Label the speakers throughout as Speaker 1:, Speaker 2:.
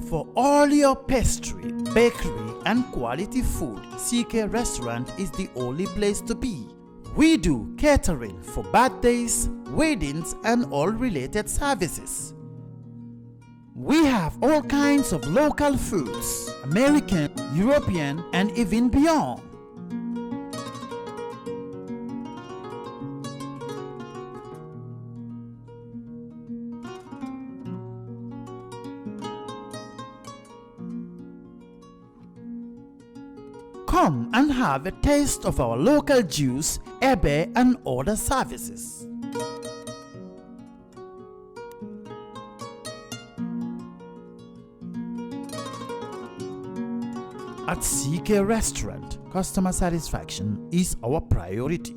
Speaker 1: For all your pastry, bakery, and quality food, CK Restaurant is the only place to be. We do catering for birthdays, weddings, and all related services. We have all kinds of local foods, American, European, and even beyond. Come and have a taste of our local juice, ebe, and other services. At CK Restaurant, customer satisfaction is our priority.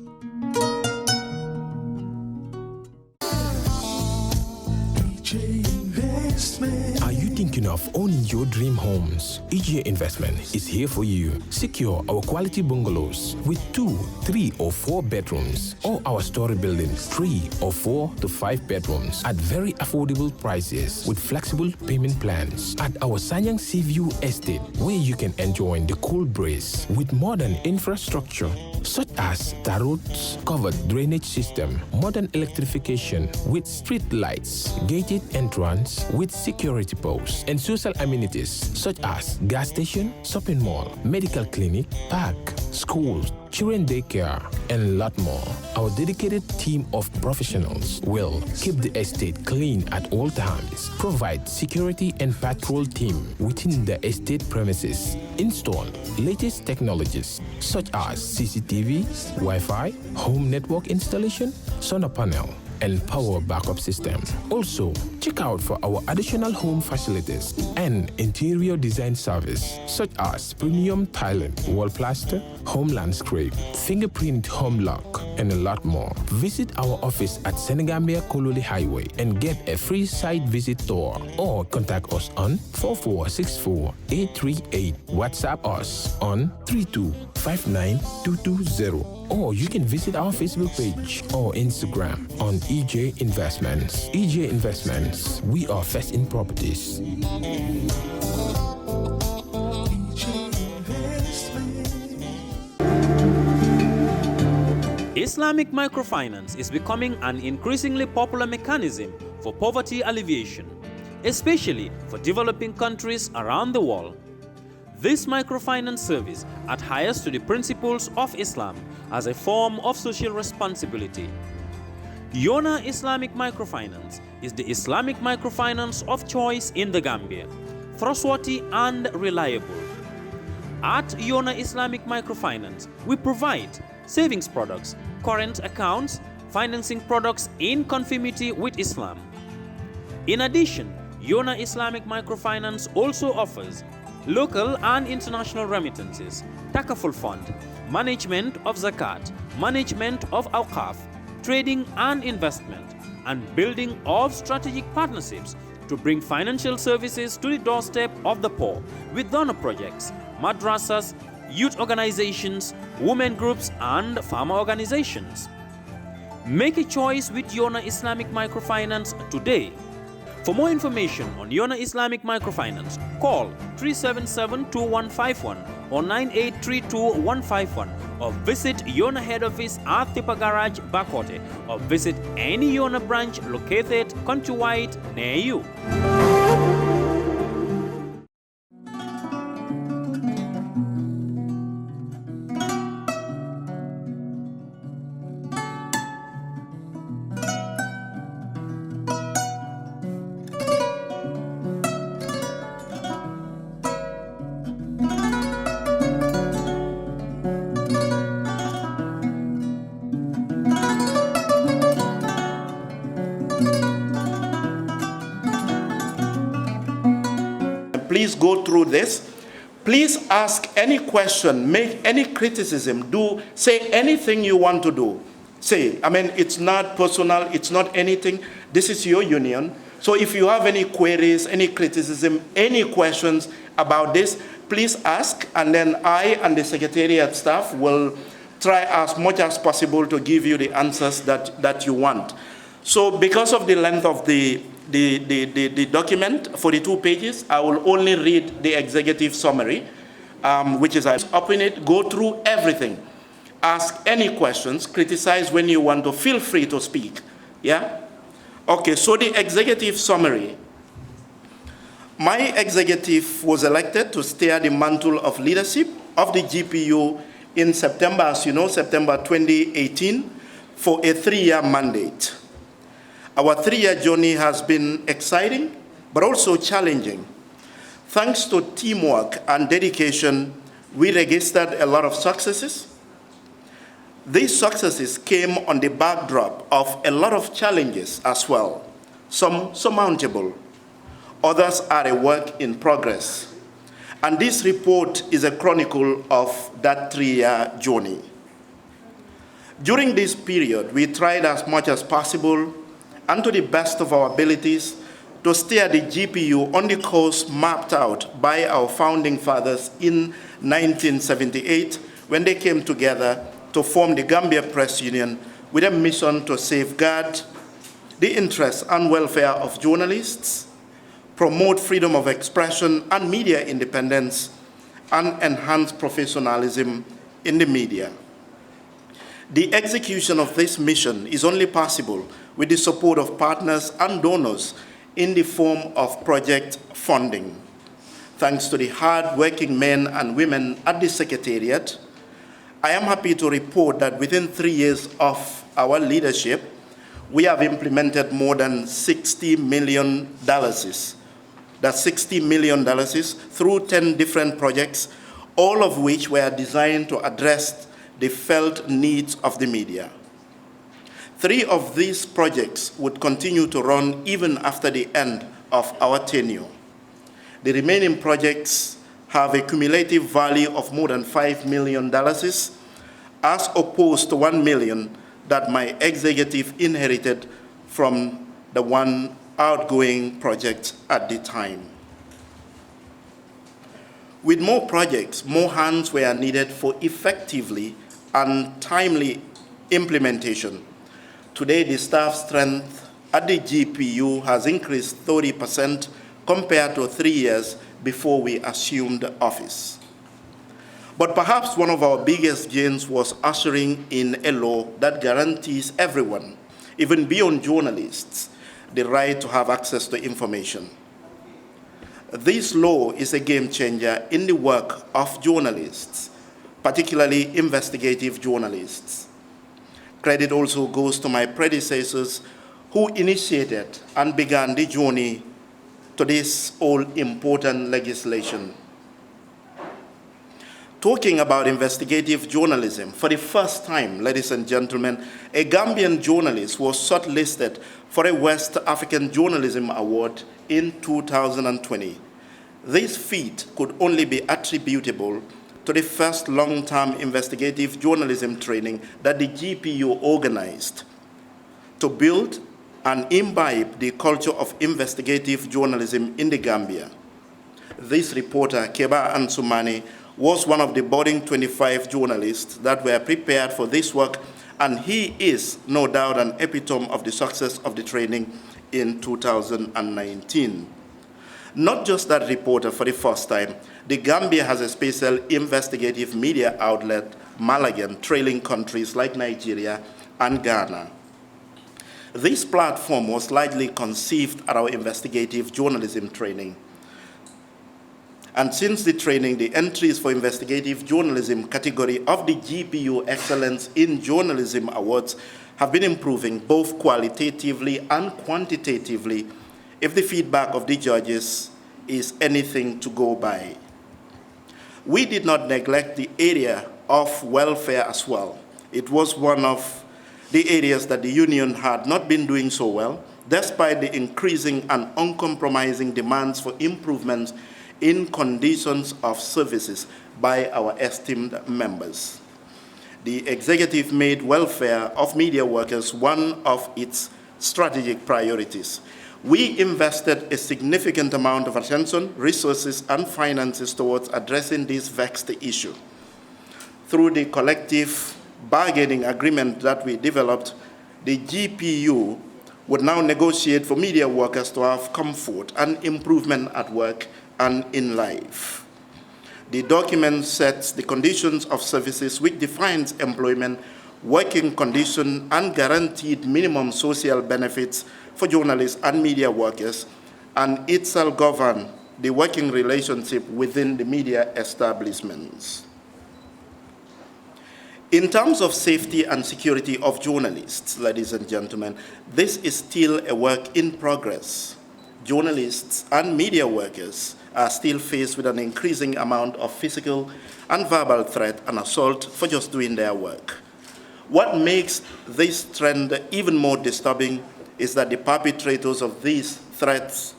Speaker 2: Are you thinking of owning your dream homes? EJ Investment is here for you. Secure our quality bungalows with 2, 3, or 4 bedrooms, or our story buildings, 3 or 4 to 5 bedrooms at very affordable prices with flexible payment plans at our Sanyang Seaview Estate, where you can enjoy the cool breeze with modern infrastructure such as tar roads, covered drainage system, modern electrification with street lights, gated entrance with security posts, and social amenities such as gas station, shopping mall, medical clinic, park, schools, children daycare, and a lot more. Our dedicated team of professionals will keep the estate clean at all times, provide security and patrol team within the estate premises, install latest technologies such as CCTV, Wi-Fi, home network installation, solar panel, and power backup system. Also, check out for our additional home facilities and interior design service such as premium tiling, wall plaster, home landscape, fingerprint home lock, and a lot more. Visit our office at Senegambia Kololi Highway and get a free site visit tour, or contact us on 4464838. WhatsApp us on 3259220. Or you can visit our Facebook page or Instagram on EJ Investments. EJ Investments, we are first in properties.
Speaker 3: Islamic microfinance is becoming an increasingly popular mechanism for poverty alleviation, especially for developing countries around the world. This microfinance service adheres to the principles of Islam as a form of social responsibility. Yona Islamic Microfinance is the Islamic microfinance of choice in the Gambia, trustworthy and reliable. At Yona Islamic Microfinance, we provide savings products, current accounts, financing products in conformity with Islam. In addition, Yona Islamic Microfinance also offers local and international remittances, takaful fund, management of zakat, management of awqaf, trading and investment, and building of strategic partnerships to bring financial services to the doorstep of the poor with donor projects, madrasas, youth organizations, women groups, and farmer organizations. Make a choice with Yona Islamic Microfinance today. For more information on Yona Islamic Microfinance, call 377-2151 or 9832-151, or visit Yona head office at Tipa Garage, Bakote, or visit any Yona branch located countrywide near you.
Speaker 4: Please go through this. Please ask any question, make any criticism, say anything you want to do. Say, it's not personal, it's not anything. This is your union. So if you have any queries, any criticism, any questions about this, please ask, and then I and the Secretariat staff will try as much as possible to give you the answers that you want. So because of the length of the the document, 42 pages. I will only read the executive summary, which is open it, go through everything. Ask any questions, criticize when you want to, feel free to speak. Yeah? Okay, so the executive summary. My executive was elected to steer the mantle of leadership of the GPU in September, as you know, September 2018, for a 3-year mandate. Our 3-year journey has been exciting, but also challenging. Thanks to teamwork and dedication, we registered a lot of successes. These successes came on the backdrop of a lot of challenges as well, some surmountable. Others are a work in progress. And this report is a chronicle of that 3-year journey. During this period, we tried as much as possible and to the best of our abilities to steer the GPU on the course mapped out by our founding fathers in 1978 when they came together to form the Gambia Press Union with a mission to safeguard the interests and welfare of journalists, promote freedom of expression and media independence, and enhance professionalism in the media. The execution of this mission is only possible with the support of partners and donors in the form of project funding. Thanks to the hard-working men and women at the Secretariat, I am happy to report that within 3 years of our leadership, we have implemented more than $60 million. That's $60 million through 10 different projects, all of which were designed to address the felt needs of the media. 3 of these projects would continue to run even after the end of our tenure. The remaining projects have a cumulative value of more than $5 million, as opposed to $1 million that my executive inherited from the one outgoing project at the time. With more projects, more hands were needed for effectively and timely implementation. Today, the staff strength at the GPU has increased 30% compared to 3 years before we assumed office. But perhaps one of our biggest gains was ushering in a law that guarantees everyone, even beyond journalists, the right to have access to information. This law is a game changer in the work of journalists, particularly investigative journalists. Credit also goes to my predecessors who initiated and began the journey to this all-important legislation. Talking about investigative journalism, for the first time, ladies and gentlemen, a Gambian journalist was shortlisted for a West African Journalism Award in 2020. This feat could only be attributable to the first long-term investigative journalism training that the GPU organized to build and imbibe the culture of investigative journalism in the Gambia. This reporter, Keba Ansumani, was one of the budding 25 journalists that were prepared for this work, and he is no doubt an epitome of the success of the training in 2019. Not just that reporter for the first time, the Gambia has a special investigative media outlet, Malagan, trailing countries like Nigeria and Ghana. This platform was largely conceived at our investigative journalism training. And since the training, the entries for investigative journalism category of the GPU Excellence in Journalism Awards have been improving both qualitatively and quantitatively if the feedback of the judges is anything to go by. We did not neglect the area of welfare as well. It was one of the areas that the union had not been doing so well, despite the increasing and uncompromising demands for improvements in conditions of services by our esteemed members. The executive made welfare of media workers one of its strategic priorities. We invested a significant amount of attention, resources, and finances towards addressing this vexed issue. Through the collective bargaining agreement that we developed, the GPU would now negotiate for media workers to have comfort and improvement at work and in life. The document sets the conditions of services which defines employment, working condition, and guaranteed minimum social benefits for journalists and media workers, and it shall govern the working relationship within the media establishments. In terms of safety and security of journalists, ladies and gentlemen, this is still a work in progress. Journalists and media workers are still faced with an increasing amount of physical and verbal threat and assault for just doing their work. What makes this trend even more disturbing is that the perpetrators of these threats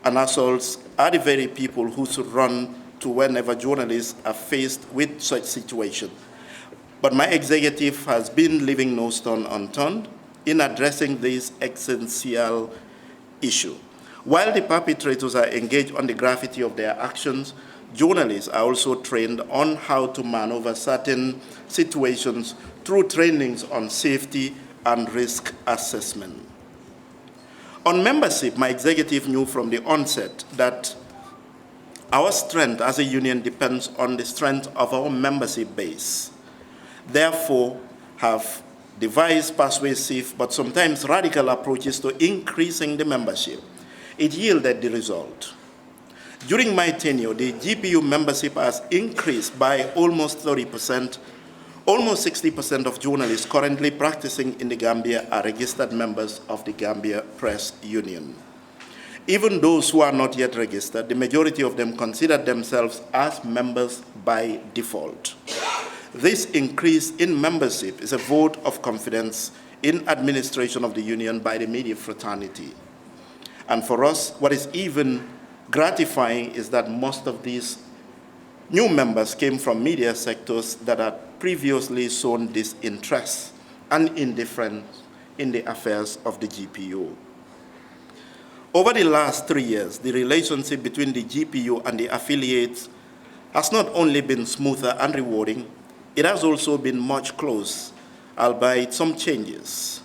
Speaker 4: and assaults are the very people who should run to whenever journalists are faced with such situations. But my executive has been leaving no stone unturned in addressing this essential issue. While the perpetrators are engaged on the gravity of their actions, journalists are also trained on how to maneuver certain situations through trainings on safety and risk assessment. On membership, my executive knew from the onset that our strength as a union depends on the strength of our membership base. Therefore, have devised persuasive but sometimes radical approaches to increasing the membership. It yielded the result. During my tenure, the GPU membership has increased by almost 30%. Almost 60% of journalists currently practicing in the Gambia are registered members of the Gambia Press Union. Even those who are not yet registered, the majority of them consider themselves as members by default. This increase in membership is a vote of confidence in administration of the union by the media fraternity. And for us, what is even gratifying is that most of these new members came from media sectors that had previously shown disinterest and indifference in the affairs of the GPU. Over the last 3 years, the relationship between the GPU and the affiliates has not only been smoother and rewarding, it has also been much close, albeit some changes.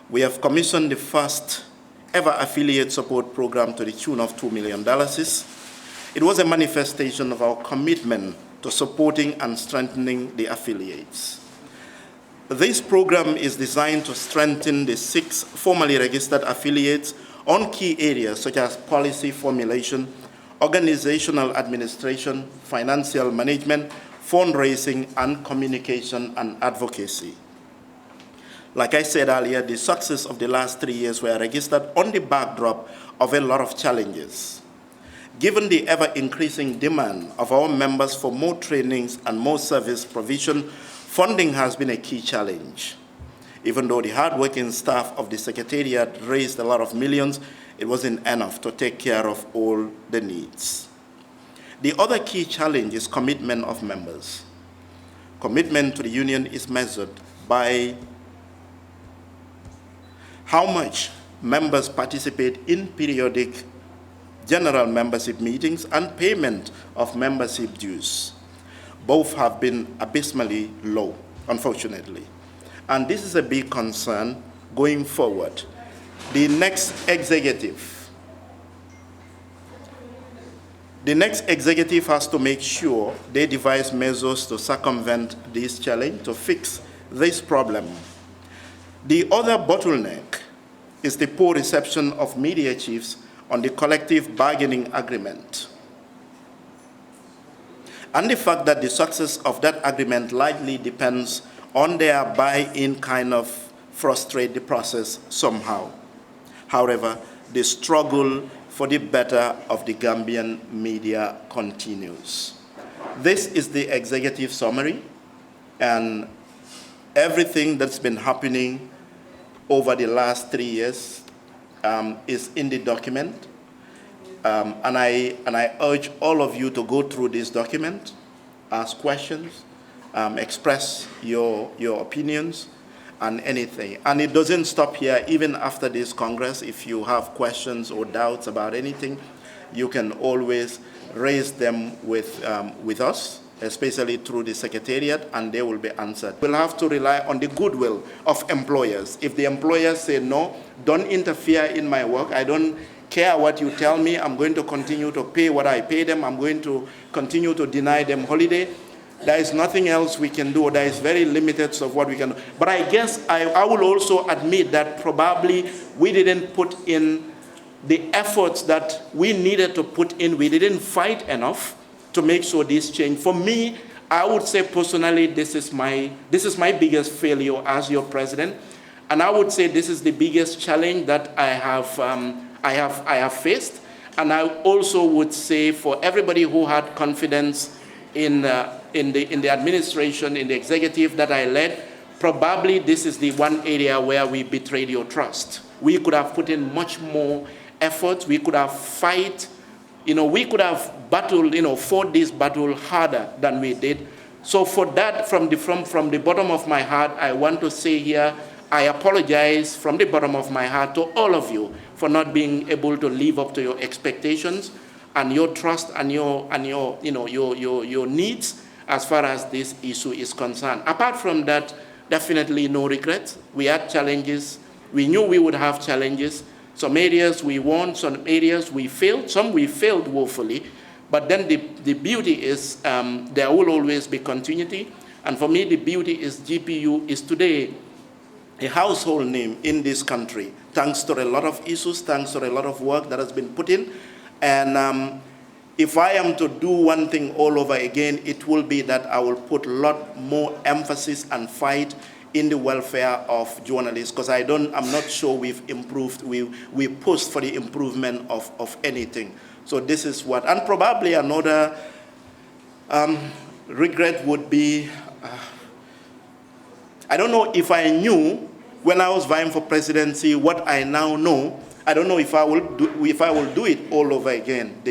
Speaker 4: We have commissioned the first ever affiliate support program to the tune of $2 million. It was a manifestation of our commitment to supporting and strengthening the affiliates. This program is designed to strengthen the 6 formally registered affiliates on key areas such as policy formulation, organizational administration, financial management, fundraising, and communication and advocacy. Like I said earlier, the success of the last 3 years were registered on the backdrop of a lot of challenges. Given the ever-increasing demand of our members for more trainings and more service provision, funding has been a key challenge. Even though the hard-working staff of the Secretariat raised a lot of millions, it wasn't enough to take care of all the needs. The other key challenge is commitment of members. Commitment to the union is measured by how much members participate in periodic general membership meetings and payment of membership dues. Both have been abysmally low, unfortunately. And this is a big concern going forward. The next executive has to make sure they devise measures to circumvent this challenge, to fix this problem. The other bottleneck is the poor reception of media chiefs on the collective bargaining agreement, and the fact that the success of that agreement largely depends on their buy-in kind of frustrate the process somehow. However, the struggle for the better of the Gambian media continues. This is the executive summary, and everything that's been happening over the last 3 years is in the document. And I urge all of you to go through this document, ask questions, express your opinions and anything. And it doesn't stop here. Even after this Congress, if you have questions or doubts about anything, you can always raise them with us, especially through the secretariat, and they will be answered. We'll have to rely on the goodwill of employers. If the employers say, no, don't interfere in my work, I don't care what you tell me, I'm going to continue to pay what I pay them, I'm going to continue to deny them holiday, there is nothing else we can do. There is very limited of what we can do. But I guess I will also admit that probably we didn't put in the efforts that we needed to put in. We didn't fight enough to make sure this change. For me, I would say personally, this is my biggest failure as your president, and I would say this is the biggest challenge that I have faced. And I also would say for everybody who had confidence in the administration, in the executive that I led, probably this is the one area where we betrayed your trust. We could have put in much more effort. We could have we could have battled, fought this battle harder than we did. So for that, from the bottom of my heart, I want to say here, I apologize from the bottom of my heart to all of you for not being able to live up to your expectations and your trust and your needs as far as this issue is concerned. Apart from that, definitely no regrets. We had challenges. We knew we would have challenges. Some areas we won, some areas we failed, some we failed woefully. But then the beauty is there will always be continuity. And for me, the beauty is GPU is today a household name in this country, thanks to a lot of issues, thanks to a lot of work that has been put in. And if I am to do one thing all over again, it will be that I will put a lot more emphasis and fight in the welfare of journalists, because I'm not sure we've improved, we pushed for the improvement of anything. So this is what, and probably another regret would be, I don't know if I knew when I was vying for presidency what I now know. I don't know if I will do it all over again.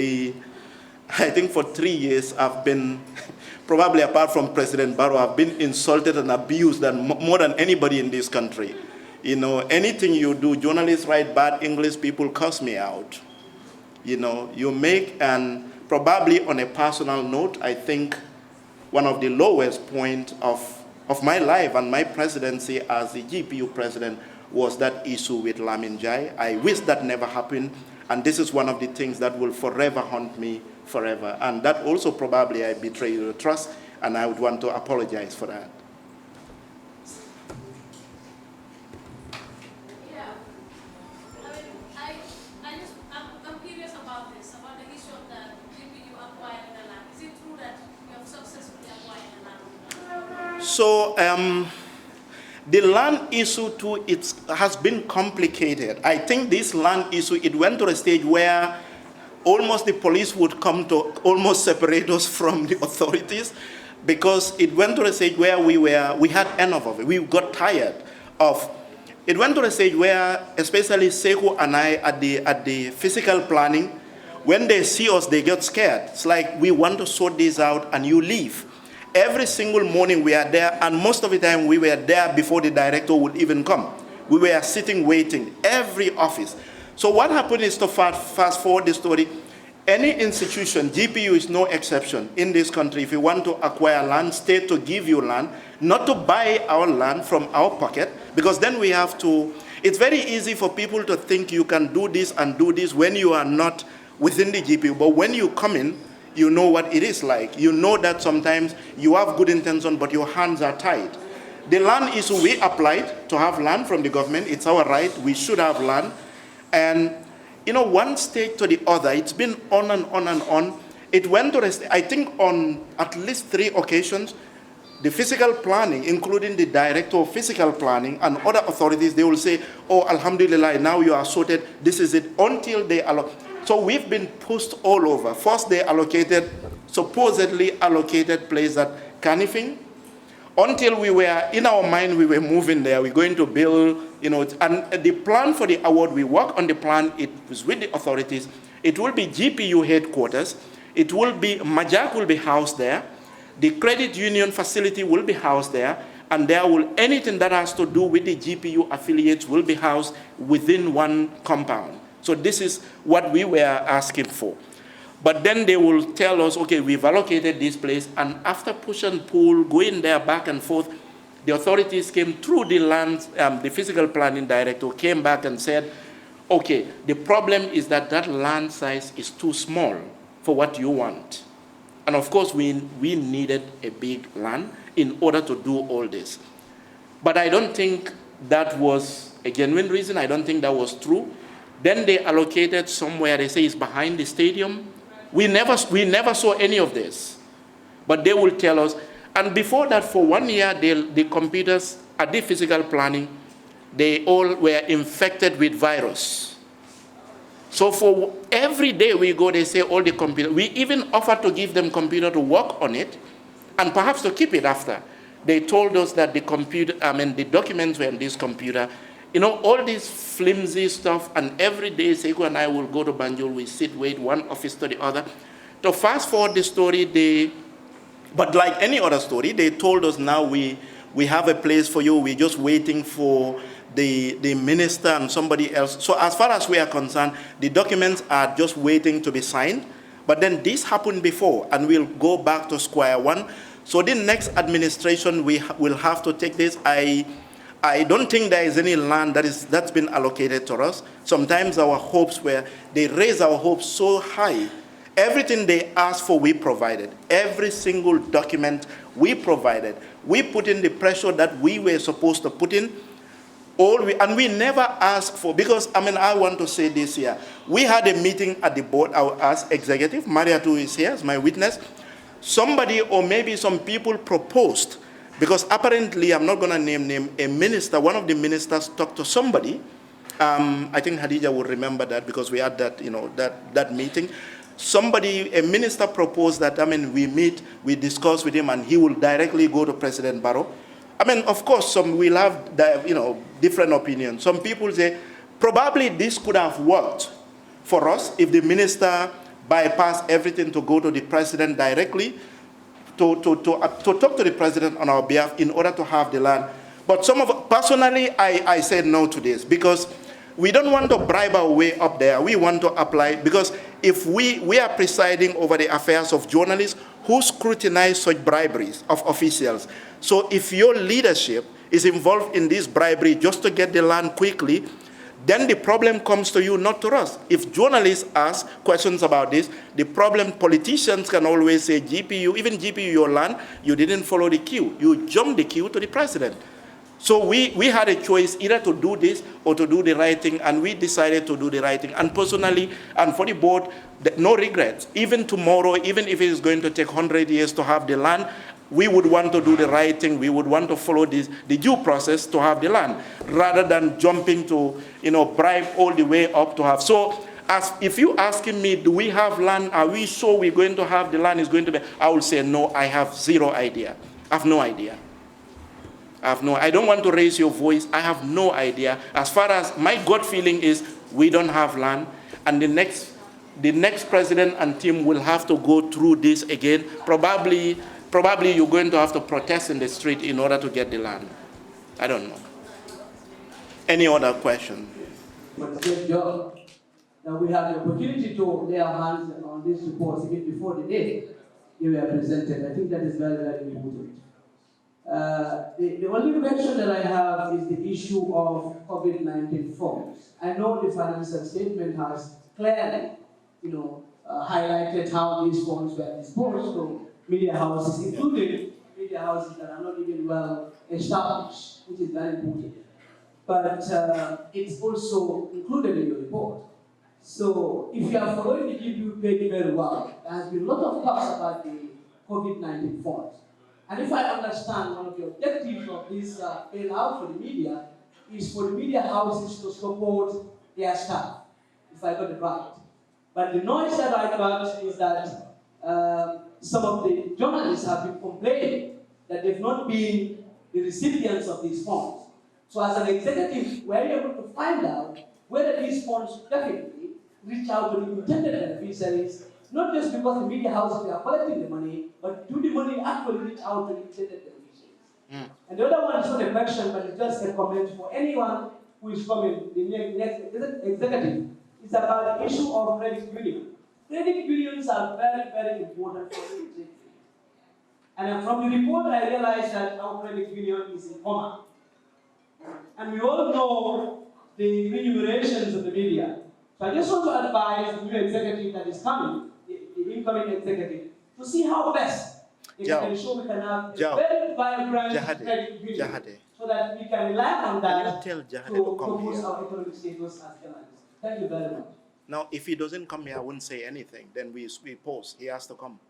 Speaker 4: I think for 3 years I've been, probably apart from President Barrow, I've been insulted and abused more than anybody in this country. Anything you do, journalists write bad English, people curse me out. You make, and probably on a personal note, I think one of the lowest point of my life and my presidency as the GPU president was that issue with Lamin Jai. I wish that never happened, and this is one of the things that will forever haunt me forever. And that also probably I betrayed your trust, and I would want to apologize for that.
Speaker 5: Yeah. I'm curious about this, about the issue of the GPU acquiring the land. Is it true that you have successfully acquired the land?
Speaker 4: So the land issue too, it has been complicated. I think this land issue, it went to a stage where almost the police would come to almost separate us from the authorities, because it went to a stage where we had enough of it. We got tired of. It went to a stage where, especially Sekou and I at the physical planning, when they see us, they get scared. It's like, we want to sort this out and you leave. Every single morning we are there, and most of the time we were there before the director would even come. We were sitting waiting, every office. So what happened is, to fast forward the story, any institution, GPU is no exception in this country. If you want to acquire land, state to give you land, not to buy our land from our pocket, because then we have to, it's very easy for people to think you can do this and do this when you are not within the GPU. But when you come in, you know what it is like. You know that sometimes you have good intention, but your hands are tied. The land issue, we applied to have land from the government. It's our right. We should have land. And, one stage to the other, it's been on and on and on. It went to, I think, on at least 3 occasions, the physical planning, including the director of physical planning and other authorities, they will say, oh, alhamdulillah, now you are sorted. This is it, until they allocate. So we've been pushed all over. First, they supposedly allocated place at Canifing, until we were, in our mind, we were moving there. We're going to build, and the plan for the award, we work on the plan. It was with the authorities. It will be GPU headquarters. It will be, Majak will be housed there. The credit union facility will be housed there. And anything that has to do with the GPU affiliates will be housed within one compound. So this is what we were asking for. But then they will tell us, okay, we've allocated this place, and after push and pull, going there back and forth, the authorities came through the land, the physical planning director came back and said, okay, the problem is that that land size is too small for what you want. And of course, we needed a big land in order to do all this. But I don't think that was a genuine reason. I don't think that was true. Then they allocated somewhere, they say it's behind the stadium. We never saw any of this. But they will tell us. And before that, for 1 year, the computers at the physical planning, they all were infected with virus. So for every day we go, they say all the computers. We even offered to give them computer to work on it, and perhaps to keep it after. They told us that the computer, the documents were in this computer. You know, all this flimsy stuff, and every day Seiko and I will go to Banjul, we sit, wait, one office to the other. To fast forward the story, but like any other story, they told us now we have a place for you, we're just waiting for the minister and somebody else. So as far as we are concerned, the documents are just waiting to be signed. But then this happened before, and we'll go back to square one. So the next administration, we will have to take this. I don't think there is any land that's been allocated to us. Sometimes our hopes they raise our hopes so high. Everything they asked for, we provided. Every single document we provided. We put in the pressure that we were supposed to put in. And we never asked for, because, I want to say this here. We had a meeting at the board, our as executive. Mariatu is here as my witness. Somebody or maybe some people proposed, because apparently, I'm not going to name a minister, one of the ministers talked to somebody. I think Hadija will remember that because we had that, that meeting. A minister proposed that, we meet, we discuss with him, and he will directly go to President Barrow. Of course, some will have, different opinions. Some people say, probably this could have worked for us if the minister bypassed everything to go to the president directly, to talk to the president on our behalf in order to have the land. But personally, I said no to this, because we don't want to bribe our way up there. We want to apply, because if we are presiding over the affairs of journalists who scrutinize such briberies of officials. So if your leadership is involved in this bribery just to get the land quickly, then the problem comes to you, not to us. If journalists ask questions about this, the problem, politicians can always say, GPU, your land, you didn't follow the queue. You jumped the queue to the president. So we had a choice either to do this or to do the right thing, and we decided to do the right thing. And personally, and for the board, no regrets. Even tomorrow, even if it is going to take 100 years to have the land, we would want to do the right thing. We would want to follow the due process to have the land, rather than jumping to, bribe all the way up to have. So, if you're asking me, do we have land? Are we sure we're going to have the land is going to be? I will say no. I have zero idea. I have no idea. I don't want to raise your voice. I have no idea. As far as my gut feeling is, we don't have land, and the next president and team will have to go through this again. Probably you're going to have to protest in the street in order to get the land. I don't know. Any other question?
Speaker 6: Now we have the opportunity to lay our hands on these reports even before the day they were presented. I think that is very, very important. The only question that I have is the issue of COVID-19 funds. I know the financial statement has clearly, highlighted how these funds were disposed to media houses, including media houses that are not even well established, which is very important. But it's also included in your report. So if you are following the GPU page very well, there has been a lot of talks about the COVID-19 funds. And if I understand, one of the objectives of this bailout for the media is for the media houses to support their staff, if I got it right. But the noise that I got is that some of the journalists have been complaining that they've not been the recipients of these funds. So as an executive, we're able to find out whether these funds definitely reach out to the intended beneficiaries, not just because the media houses are collecting the money, but do the money actually reach out to the intended beneficiaries? And the other one is not a question, but it's just a comment for anyone who is coming, the next executive. It's about the issue of credit union. credit unions are very, very important for the And from the report, I realized that our credit union is in coma. And we all know the remunerations of the media. So I just want to advise the new executive that is coming, the incoming executive, to see how best they can ensure we can have a very vibrant credit union so that we can rely on that to boost our economic status as journalists. Thank you very much.
Speaker 4: Now, if he doesn't come here, I wouldn't say anything. Then we pause. He has to come.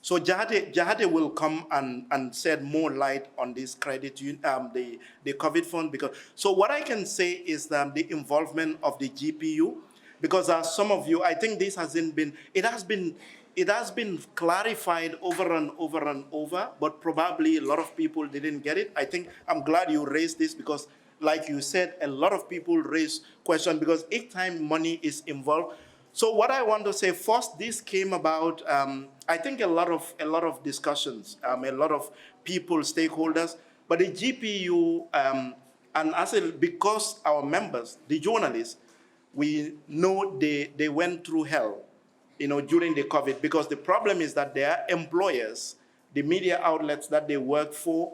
Speaker 4: So Jahade will come and shed more light on this credit, the COVID fund. Because so what I can say is that the involvement of the GPU, because as some of you, I think this hasn't been, it has been clarified over and over and over, but probably a lot of people didn't get it. I think I'm glad you raised this because, like you said, a lot of people raise questions because each time money is involved. So what I want to say first, this came about. I think a lot of discussions, a lot of people, stakeholders, but the GPU and because our members, the journalists, we know they went through hell, during the COVID, because the problem is that their employers, the media outlets that they work for,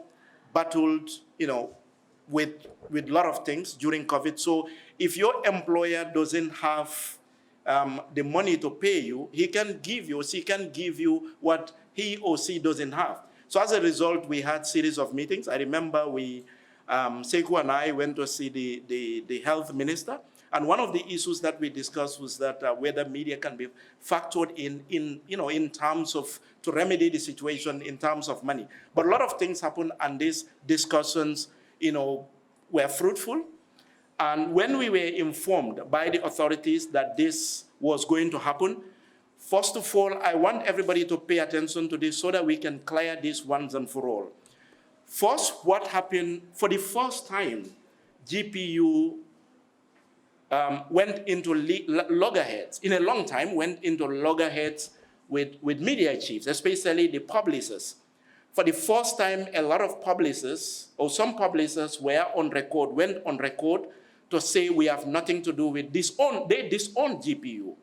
Speaker 4: battled, with a lot of things during COVID. So if your employer doesn't have the money to pay you, he can give you, she can give you what he or she doesn't have. So as a result, we had series of meetings. I remember Sekou and I went to see the health minister, and one of the issues that we discussed was that whether media can be factored in terms of to remedy the situation in terms of money. But a lot of things happened, and these discussions, were fruitful. And when we were informed by the authorities that this was going to happen, first of all, I want everybody to pay attention to this so that we can clear this once and for all. First, what happened, for the first time, GPU went into loggerheads, in a long time, went into loggerheads with media chiefs, especially the publishers. For the first time, a lot of publishers, or some publishers went on record to say we have nothing to do with this. They disown GPU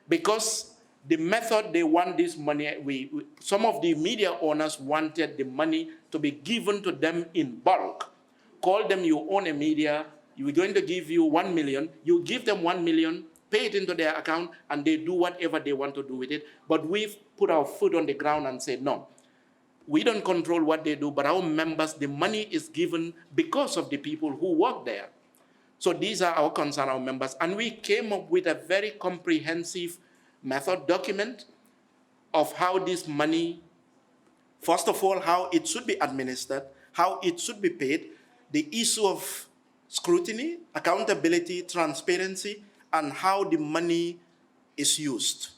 Speaker 4: because the method they want this money, some of the media owners wanted the money to be given to them in bulk. Call them, you own a media, we're going to give you 1 million, you give them 1 million, pay it into their account, and they do whatever they want to do with it. But we've put our foot on the ground and said, no, we don't control what they do, but our members, the money is given because of the people who work there. So these are our concern, our members. And we came up with a very comprehensive method document of how this money, first of all, how it should be administered, how it should be paid, the issue of scrutiny, accountability, transparency, and how the money is used.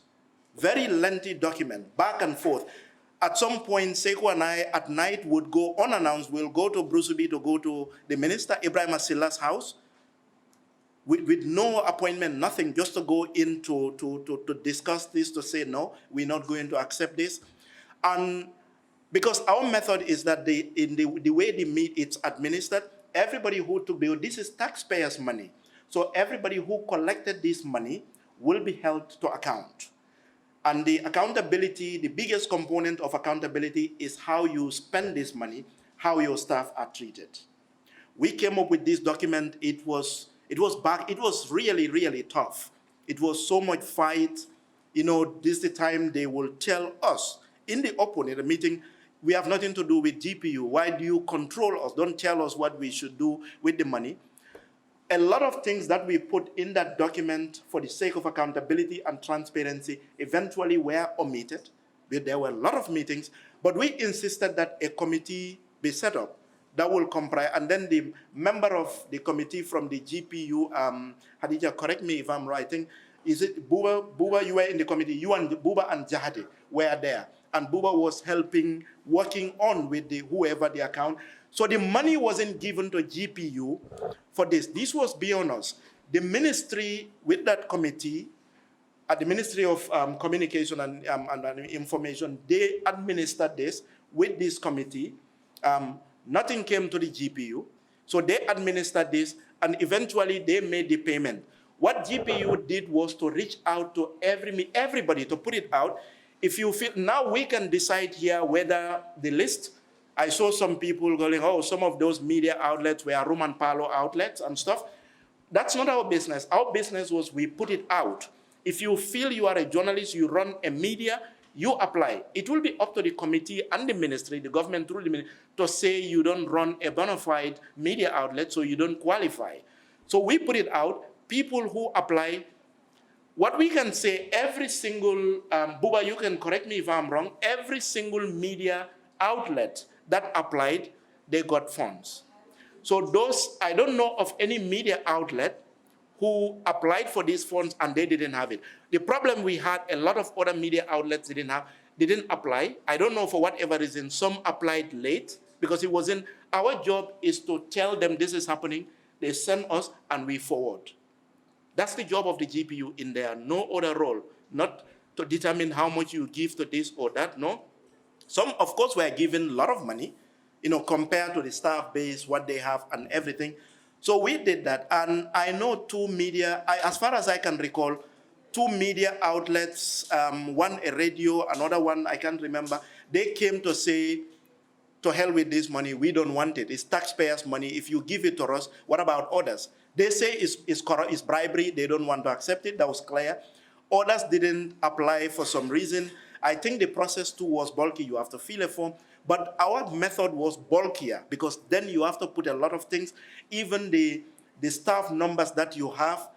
Speaker 4: Very lengthy document, back and forth. At some point, Sekou and I at night would go unannounced. We'll go to Brusubi to go to the minister, Ibrahim Asila's house, with no appointment, nothing, just to go in to discuss this, to say, no, we're not going to accept this. And because our method is that the way it's administered, everybody who took this is taxpayers' money. So everybody who collected this money will be held to account. And the accountability, the biggest component of accountability is how you spend this money, how your staff are treated. We came up with this document. It was really, really tough. It was so much fight. This is the time they will tell us in the open, in the meeting, we have nothing to do with GPU. Why do you control us? Don't tell us what we should do with the money. A lot of things that we put in that document for the sake of accountability and transparency eventually were omitted. There were a lot of meetings, but we insisted that a committee be set up that will comprise, and then the member of the committee from the GPU, Hadija, correct me if I'm right, I think, is it Buba, you were in the committee, you and Buba and Jahade were there, and Buba was working on with whoever the account. So the money wasn't given to GPU for this. This was beyond us. The ministry with that committee, at the Ministry of Communication and Information, they administered this with this committee. Nothing came to the GPU. So they administered this, and eventually they made the payment. What GPU did was to reach out to everybody to put it out. If you feel, now we can decide here whether the list, I saw some people going, oh, some of those media outlets were Roman Palo outlets and stuff. That's not our business. Our business was we put it out. If you feel you are a journalist, you run a media, you apply. It will be up to the committee and the ministry, the government through the ministry, to say you don't run a bona fide media outlet, so you don't qualify. So we put it out. People who apply, what we can say, every single, Buba, you can correct me if I'm wrong, every single media outlet that applied, they got funds. So those, I don't know of any media outlet who applied for these funds and they didn't have it. The problem we had, a lot of other media outlets didn't apply. I don't know for whatever reason, some applied late because it wasn't, our job is to tell them this is happening, they send us and we forward. That's the job of the GPU in there, no other role, not to determine how much you give to this or that, no. Some, of course, were given a lot of money, compared to the staff base, what they have and everything. So we did that, and I know two media, as far as I can recall, two media outlets, one a radio, another one, I can't remember, they came to say, to hell with this money, we don't want it. It's taxpayers' money. If you give it to us, what about others? They say it's bribery. They don't want to accept it. That was clear. Others didn't apply for some reason. I think the process too was bulky. You have to fill a form. But our method was bulkier because then you have to put a lot of things. Even the staff numbers that you have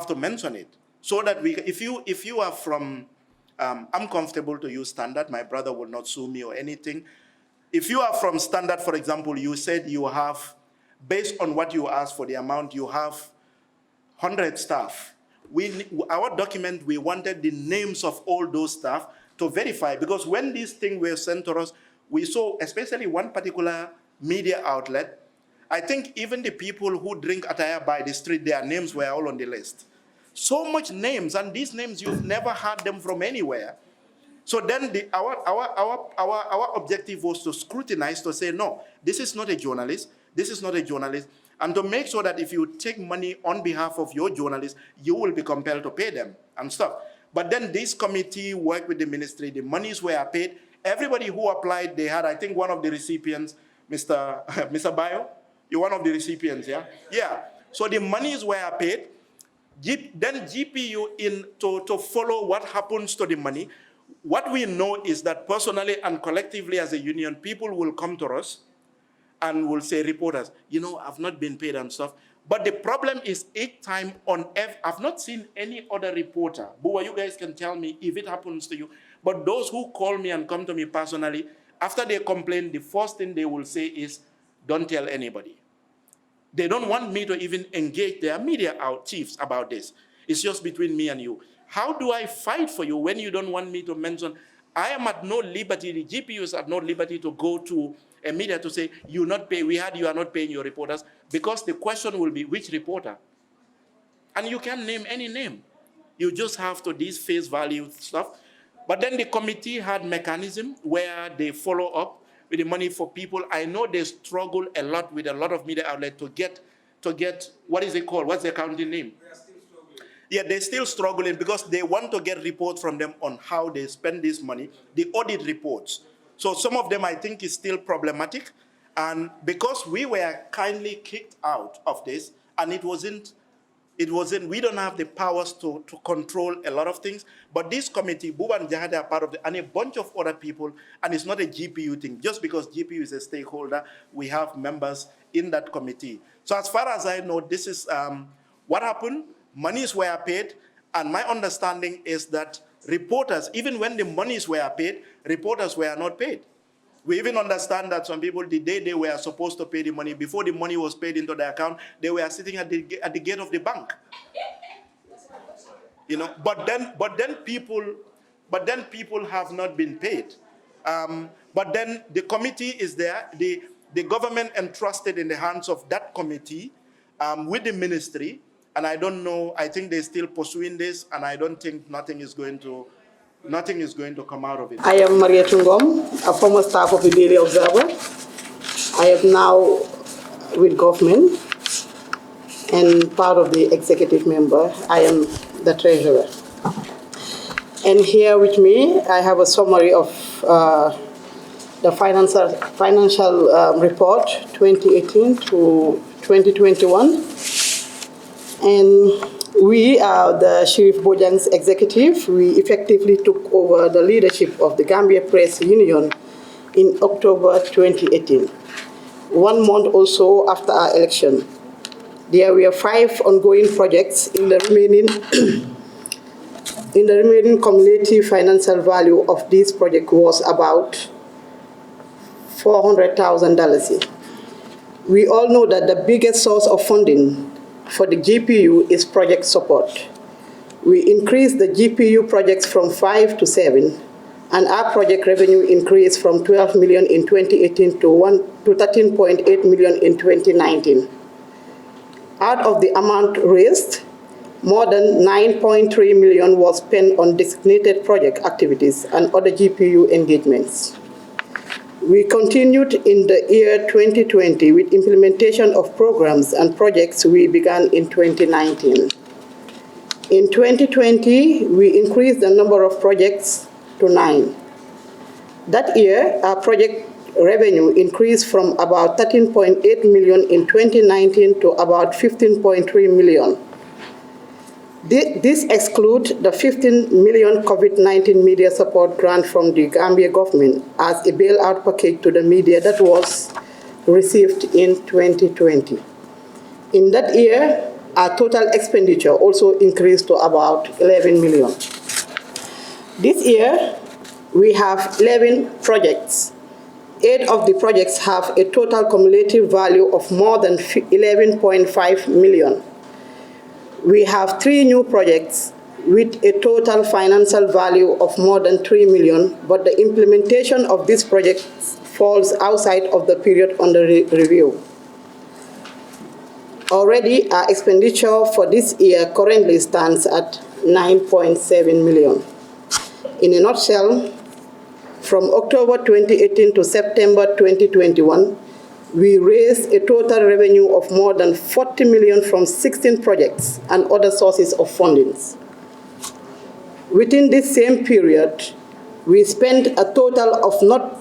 Speaker 4: to mention it. So that if you are from, I'm comfortable to use standard. My brother will not sue me or anything. If you are from standard, for example, you said you have, based on what you asked for the amount, you have 100 staff. Our document, we wanted the names of all those staff to verify, because when these things were sent to us, we saw, especially one particular media outlet, I think even the people who drink attire by the street, their names were all on the list. So much names, and these names, you've never heard them from anywhere. So then our objective was to scrutinize, to say, no, this is not a journalist, this is not a journalist, and to make sure that if you take money on behalf of your journalist, you will be compelled to pay them and stuff. But then this committee worked with the ministry, the monies were paid. Everybody who applied, they had, I think one of the recipients, Mr. Bayo, you're one of the recipients, yeah? Yeah, so the monies were paid. Then GPU, to follow what happens to the money, what we know is that personally and collectively as a union, people will come to us and will say, reporters, I've not been paid and stuff. But the problem is each time I've not seen any other reporter. Bua, you guys can tell me if it happens to you. But those who call me and come to me personally, after they complain, the first thing they will say is, don't tell anybody. They don't want me to even engage their media chiefs about this. It's just between me and you. How do I fight for you when you don't want me to mention? I am at no liberty, the GPUs at no liberty to go to a media to say, you are not paying your reporters, because the question will be, which reporter? And you can't name any name. You just have to these face value stuff. But then the committee had mechanism where they follow up with the money for people. I know they struggle a lot with a lot of media outlets to get, what is it called? What's the accounting name? Yeah, they're still struggling because they want to get reports from them on how they spend this money, the audit reports. So some of them I think is still problematic. And because we were kindly kicked out of this, and we don't have the powers to control a lot of things. But this committee, Buba and Jahada are part of it, and a bunch of other people, and it's not a GPU thing. Just because GPU is a stakeholder, we have members in that committee. So as far as I know, this is what happened. Monies were paid, and my understanding is that reporters, even when the monies were paid, reporters were not paid. We even understand that some people, the day they were supposed to pay the money, before the money was paid into their account, they were sitting at the gate of the bank. But then people have not been paid. But then the committee is there. The government entrusted in the hands of that committee with the ministry. And I don't know, I think they're still pursuing this, and I don't think nothing is going to come out of it.
Speaker 7: I am Maria Tungom, a former staff of the Daily Observer. I am now with government. and part of the executive member. I am the treasurer. And here with me, I have a summary of the financial report 2018 to 2021. And we are the Sheriff Bojang's executive. We effectively took over the leadership of the Gambia Press Union in October 2018, 1 month or so after our election. There were 5 ongoing projects in the remaining cumulative financial value of this project was about $400,000. We all know that the biggest source of funding for the GPU is project support. We increased the GPU projects from 5 to 7, and our project revenue increased from 12 million in 2018 to 13.8 million in 2019. Out of the amount raised, more than 9.3 million was spent on designated project activities and other GPU engagements. We continued in the year 2020 with implementation of programs and projects we began in 2019. In 2020, we increased the number of projects to 9. That year, our project revenue increased from about 13.8 million in 2019 to about 15.3 million. This excludes the 15 million COVID-19 media support grant from the Gambia government as a bailout package to the media that was received in 2020. In that year, our total expenditure also increased to about 11 million. This year, we have 11 projects. 8 of the projects have a total cumulative value of more than 11.5 million. We have 3 new projects with a total financial value of more than 3 million, but the implementation of these projects falls outside of the period under review. Already, our expenditure for this year currently stands at 9.7 million. In a nutshell, from October 2018 to September 2021, we raised a total revenue of more than 40 million from 16 projects and other sources of fundings. Within this same period, we spent a total of not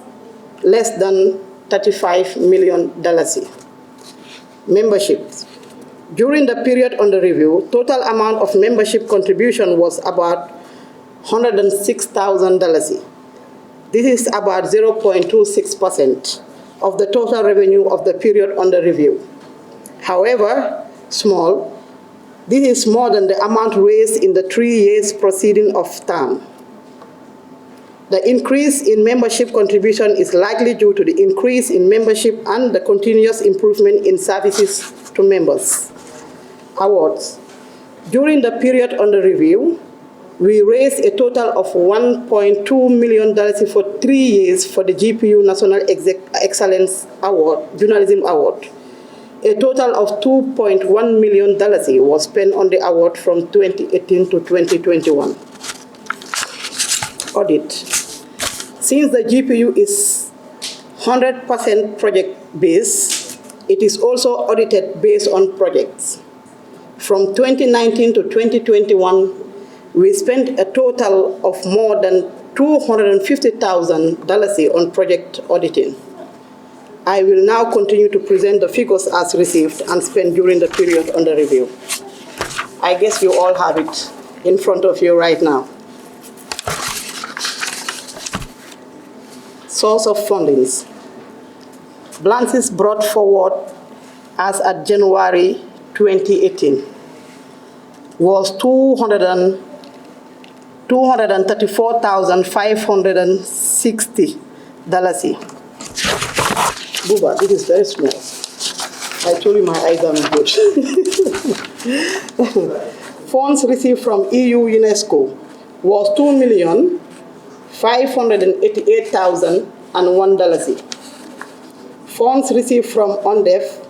Speaker 7: less than $35 million. Memberships. During the period under review, total amount of membership contribution was about $106,000. This is about 0.26% of the total revenue of the period under review. However small, this is more than the amount raised in the 3 years preceding of term. The increase in membership contribution is likely due to the increase in membership and the continuous improvement in services to members. Awards. During the period under review, we raised a total of $1.2 million for 3 years for the GPU National Excellence Award, Journalism Award. A total of $2.1 million was spent on the award from 2018 to 2021. Audit. Since the GPU is 100% project-based, it is also audited based on projects. From 2019 to 2021, we spent a total of more than $250,000 on project auditing. I will now continue to present the figures as received and spent during the period under review. I guess you all have it in front of you right now. Source of fundings. Balances brought forward as at January 2018 was $234,560. Buba, this is very small. I told you my eyes are not good. Funds received from EU UNESCO was $2,588,001. Funds received from UNDEF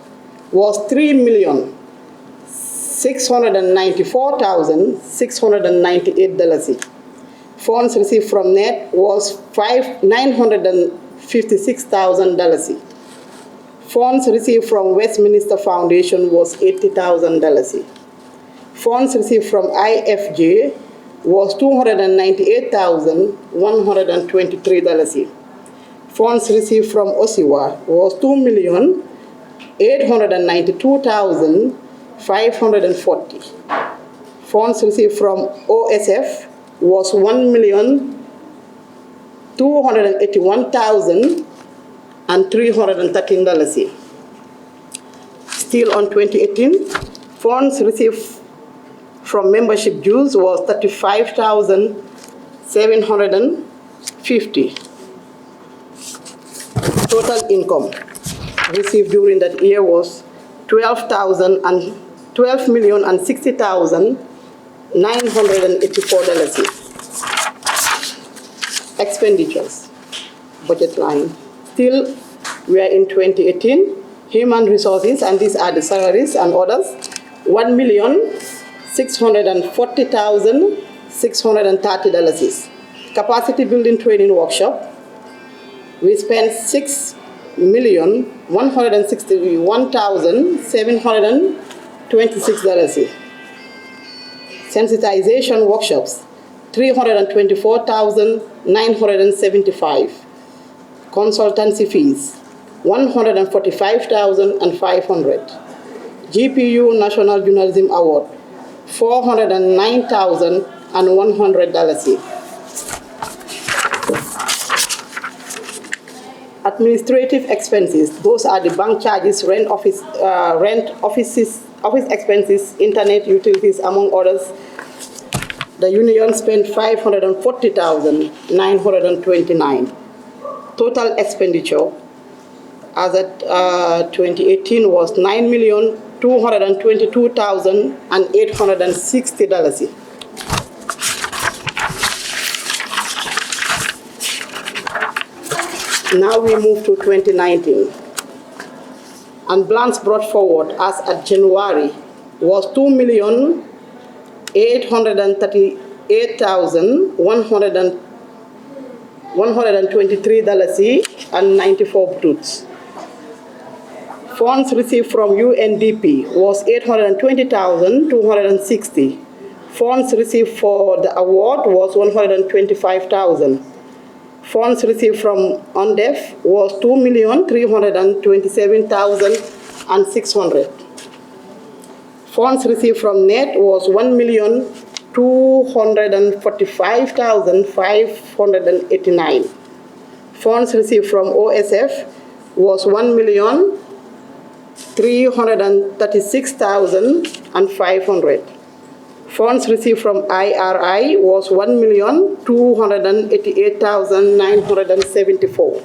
Speaker 7: was $3,694,698. Funds received from NET was $956,000. Funds received from Westminster Foundation was $80,000. Funds received from IFJ was $298,123. Funds received from OSIWA was $2,892,540. Funds received from OSF was $1,281,313. Still on 2018, funds received from membership dues was $35,750. Total income received during that year was $12,060,984. Expenditures, budget line. Still, we are in 2018. Human resources, and these are the salaries and others, $1,640,630. Capacity building training workshop, we spent $6,161,726. Sensitization workshops, $324,975. Consultancy fees, $145,500. GPU National Journalism Award, $409,100. Administrative expenses, those are the bank charges, rent, office expenses, internet, utilities, among others. The union spent $540,929. Total expenditure as at 2018 was $9,222,860. Now we move to 2019. And plans brought forward as at January was $2,838,123.94 brutes. Funds received from UNDP was $820,260. Funds received for the award was $125,000. Funds received from UNDEF was $2,327,600. Funds received from NET was $1,245,589. Funds received from OSF was $1,336,500. Funds received from IRI was $1,288,974.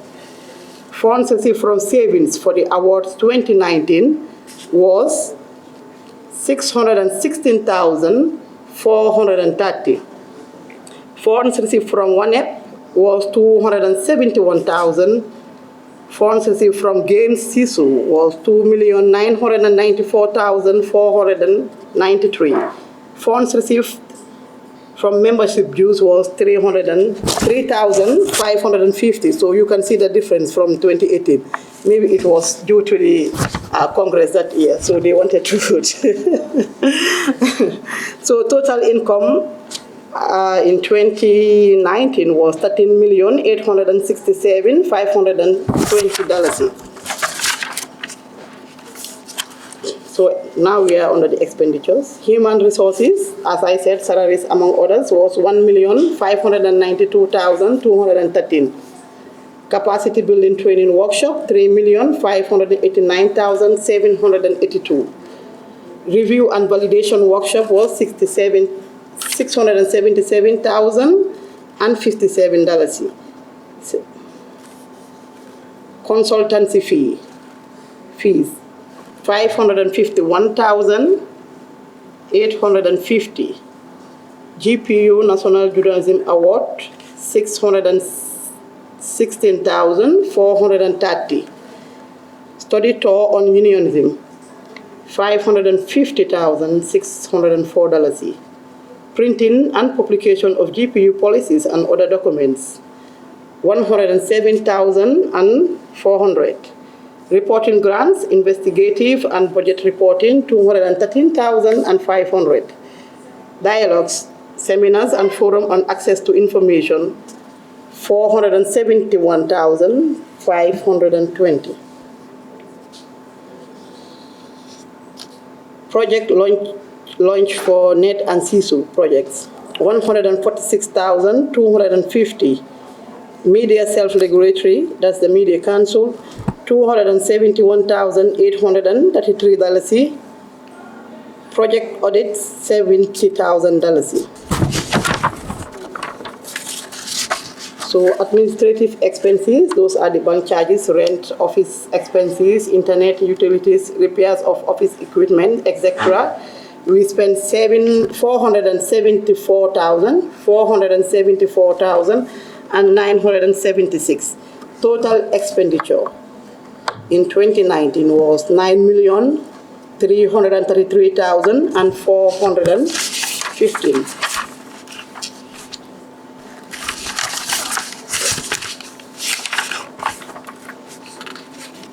Speaker 7: Funds received from savings for the awards 2019 was $616,430. Funds received from ONEP was $271,000. Funds received from Games CISU was $2,994,493. Funds received from membership dues was $303,550. So you can see the difference from 2018. Maybe it was due to the Congress that year, so they wanted to vote. So total income in 2019 was $13,867,520. So now we are under the expenditures. Human resources, as I said, salaries among others was $1,592,213. Capacity building training workshop, $3,589,782. Review and validation workshop was $677,057. Consultancy fees, $551,850. GPU National Journalism Award, $616,430. Study tour on unionism, $550,604. Printing and publication of GPU policies and other documents, $107,400. Reporting grants, investigative and budget reporting, 213,500. Dialogues, seminars and forum on access to information, 471,520. Project launch for NET and CISU projects, 146,250. Media self-regulatory, that's the Media Council, $271,833. Project audits, $70,000. So administrative expenses, those are the bank charges, rent, office expenses, internet, utilities, repairs of office equipment, etc. We spent $474,976. Total expenditure in 2019 was $9,333,415.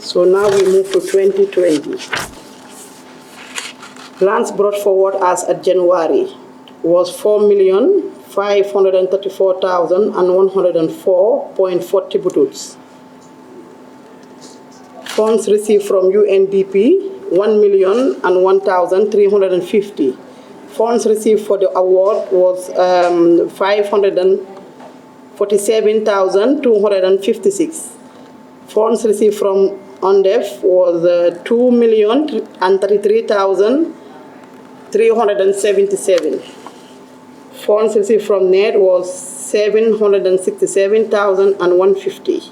Speaker 7: So now we move to 2020. Plans brought forward as at January was 4,534,104.40 bututs. Funds received from UNDP, 1,001,350. Funds received for the award was 547,256. Funds received from UNDEF was 2,033,377. Funds received from NET was 767,150.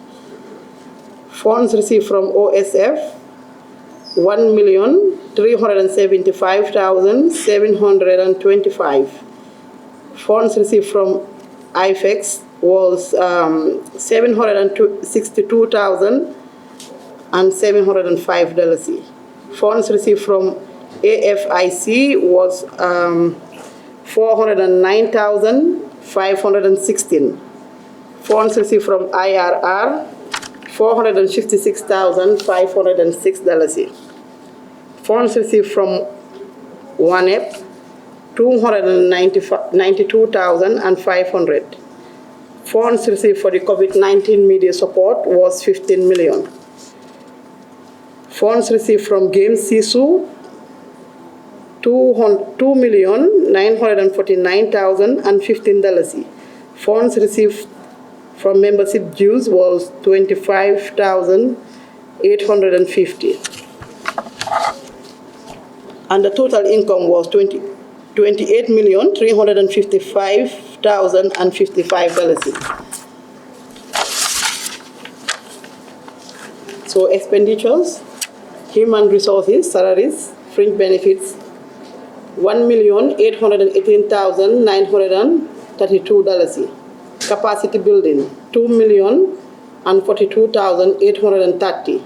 Speaker 7: Funds received from OSF, 1,375,725. Funds received from IFEX was 762,705. Funds received from AFIC was 409,516. Funds received from IRR, $456,506. Funds received from ONEP, 292,500. Funds received for the COVID-19 media support was 15 million. Funds received from Games CISU, $2,949,015. Funds received from membership dues was 25,850. And the total income was $28,355,055. So expenditures, human resources, salaries, fringe benefits, $1,818,932. Capacity building, $2,042,830.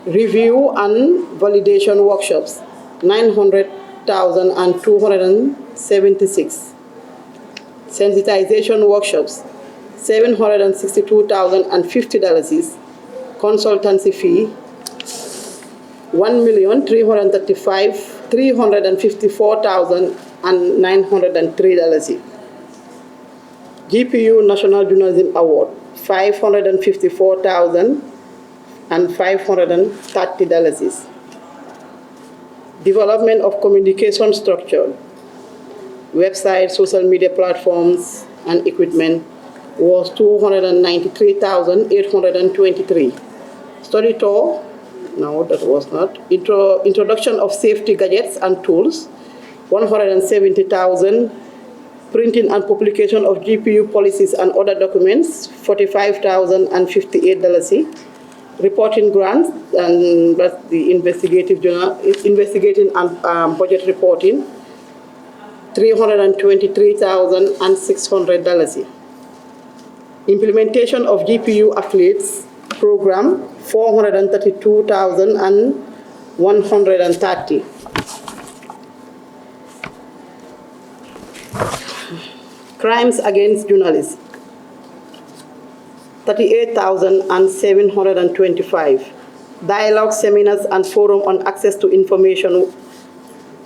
Speaker 7: Review and validation workshops, 900,276. Sensitization workshops, $762,050. Consultancy fee, $1,354,903. GPU National Journalism Award, $554,530. Development of communication structure, websites, social media platforms, and equipment was $293,823. Study tour, no, that was not. Introduction of safety gadgets and tools, $170,000. Printing and publication of GPU policies and other documents, $45,058. Reporting grants, and that's the investigating and budget reporting, $323,600. Implementation of GPU affiliates program, $432,130. Crimes against journalists, 38,725. dialogue, seminars, and forum on access to information,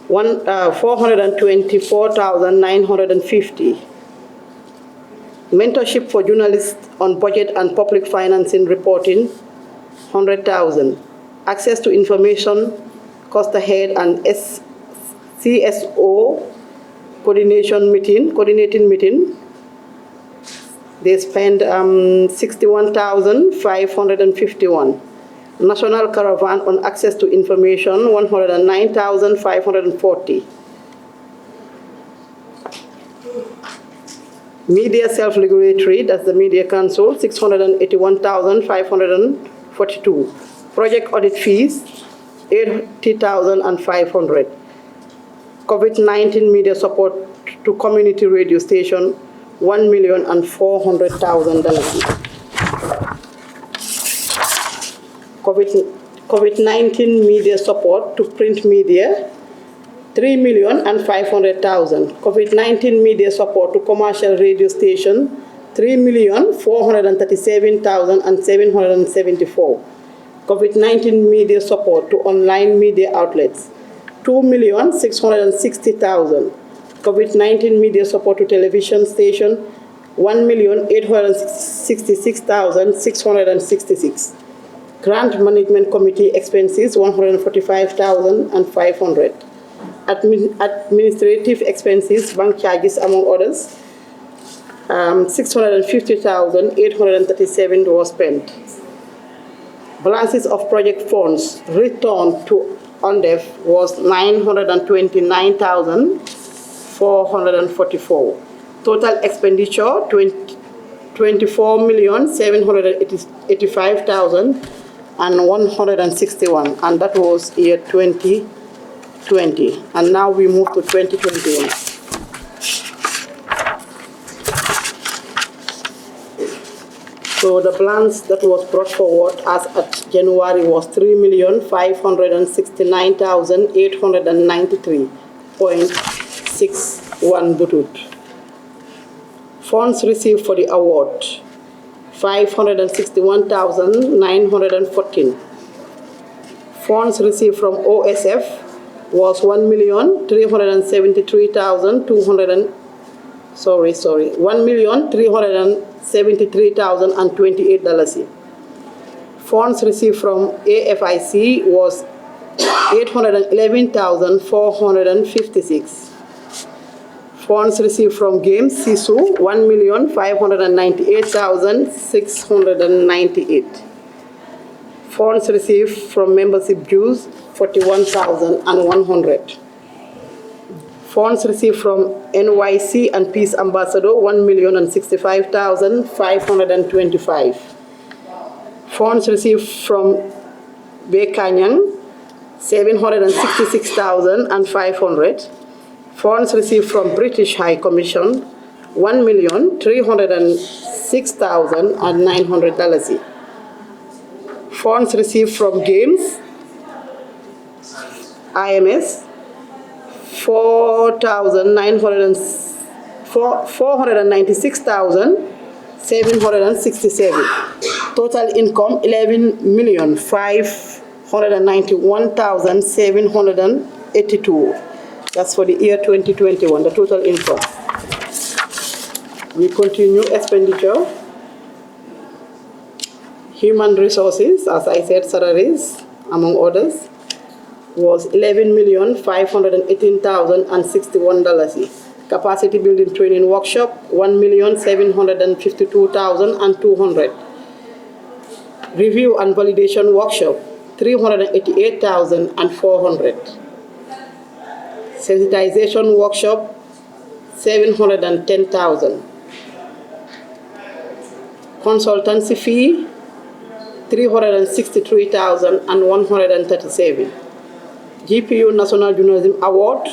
Speaker 7: 424,950. Mentorship for journalists on budget and public financing reporting, 100,000. Access to information, cost ahead and CSO coordinating meeting. They spend 61,551. National Caravan on access to information, 109,540. Media self-regulatory, that's the Media Council, 681,542. Project audit fees, 80,500. COVID-19 media support to community radio station, $1,400,000. COVID-19 media support to print media, $3,500,000. COVID-19 media support to commercial radio station, $3,437,774. COVID-19 media support to online media outlets, $2,660,000. COVID-19 media support to television station, $1,866,666. Grant management committee expenses, $145,500. Administrative expenses, bank charges, among others, $650,837 was spent. Balances of project funds returned to ONDEF was $929,444. Total expenditure, $24,785,161, and that was year 2020. And now we move to 2021. So the plans that was brought forward as at January was 3,569,893.61 butut. Funds received for the award, 561,914. Funds received from OSF was 1,373,028. Funds received from AFIC was 811,456. Funds received from Games SISU, 1,598,698. Funds received from membership dues, 41,100. Funds received from NYC and Peace Ambassador, 1,065,525. Funds received from Bekanyang, 766,500. Funds received from British High Commission, $1,306,900. Funds received from Games, IMS, 496,767. Total income, 11,591,782. That's for the year 2021, the total income. We continue expenditure. Human resources, as I said, salaries, among others, was $11,518,061. Capacity building training workshop, $1,752,200. Review and validation workshop, $388,400. Sensitization workshop, $710,000. Consultancy fee, $363,137. GPU National Journalism Award,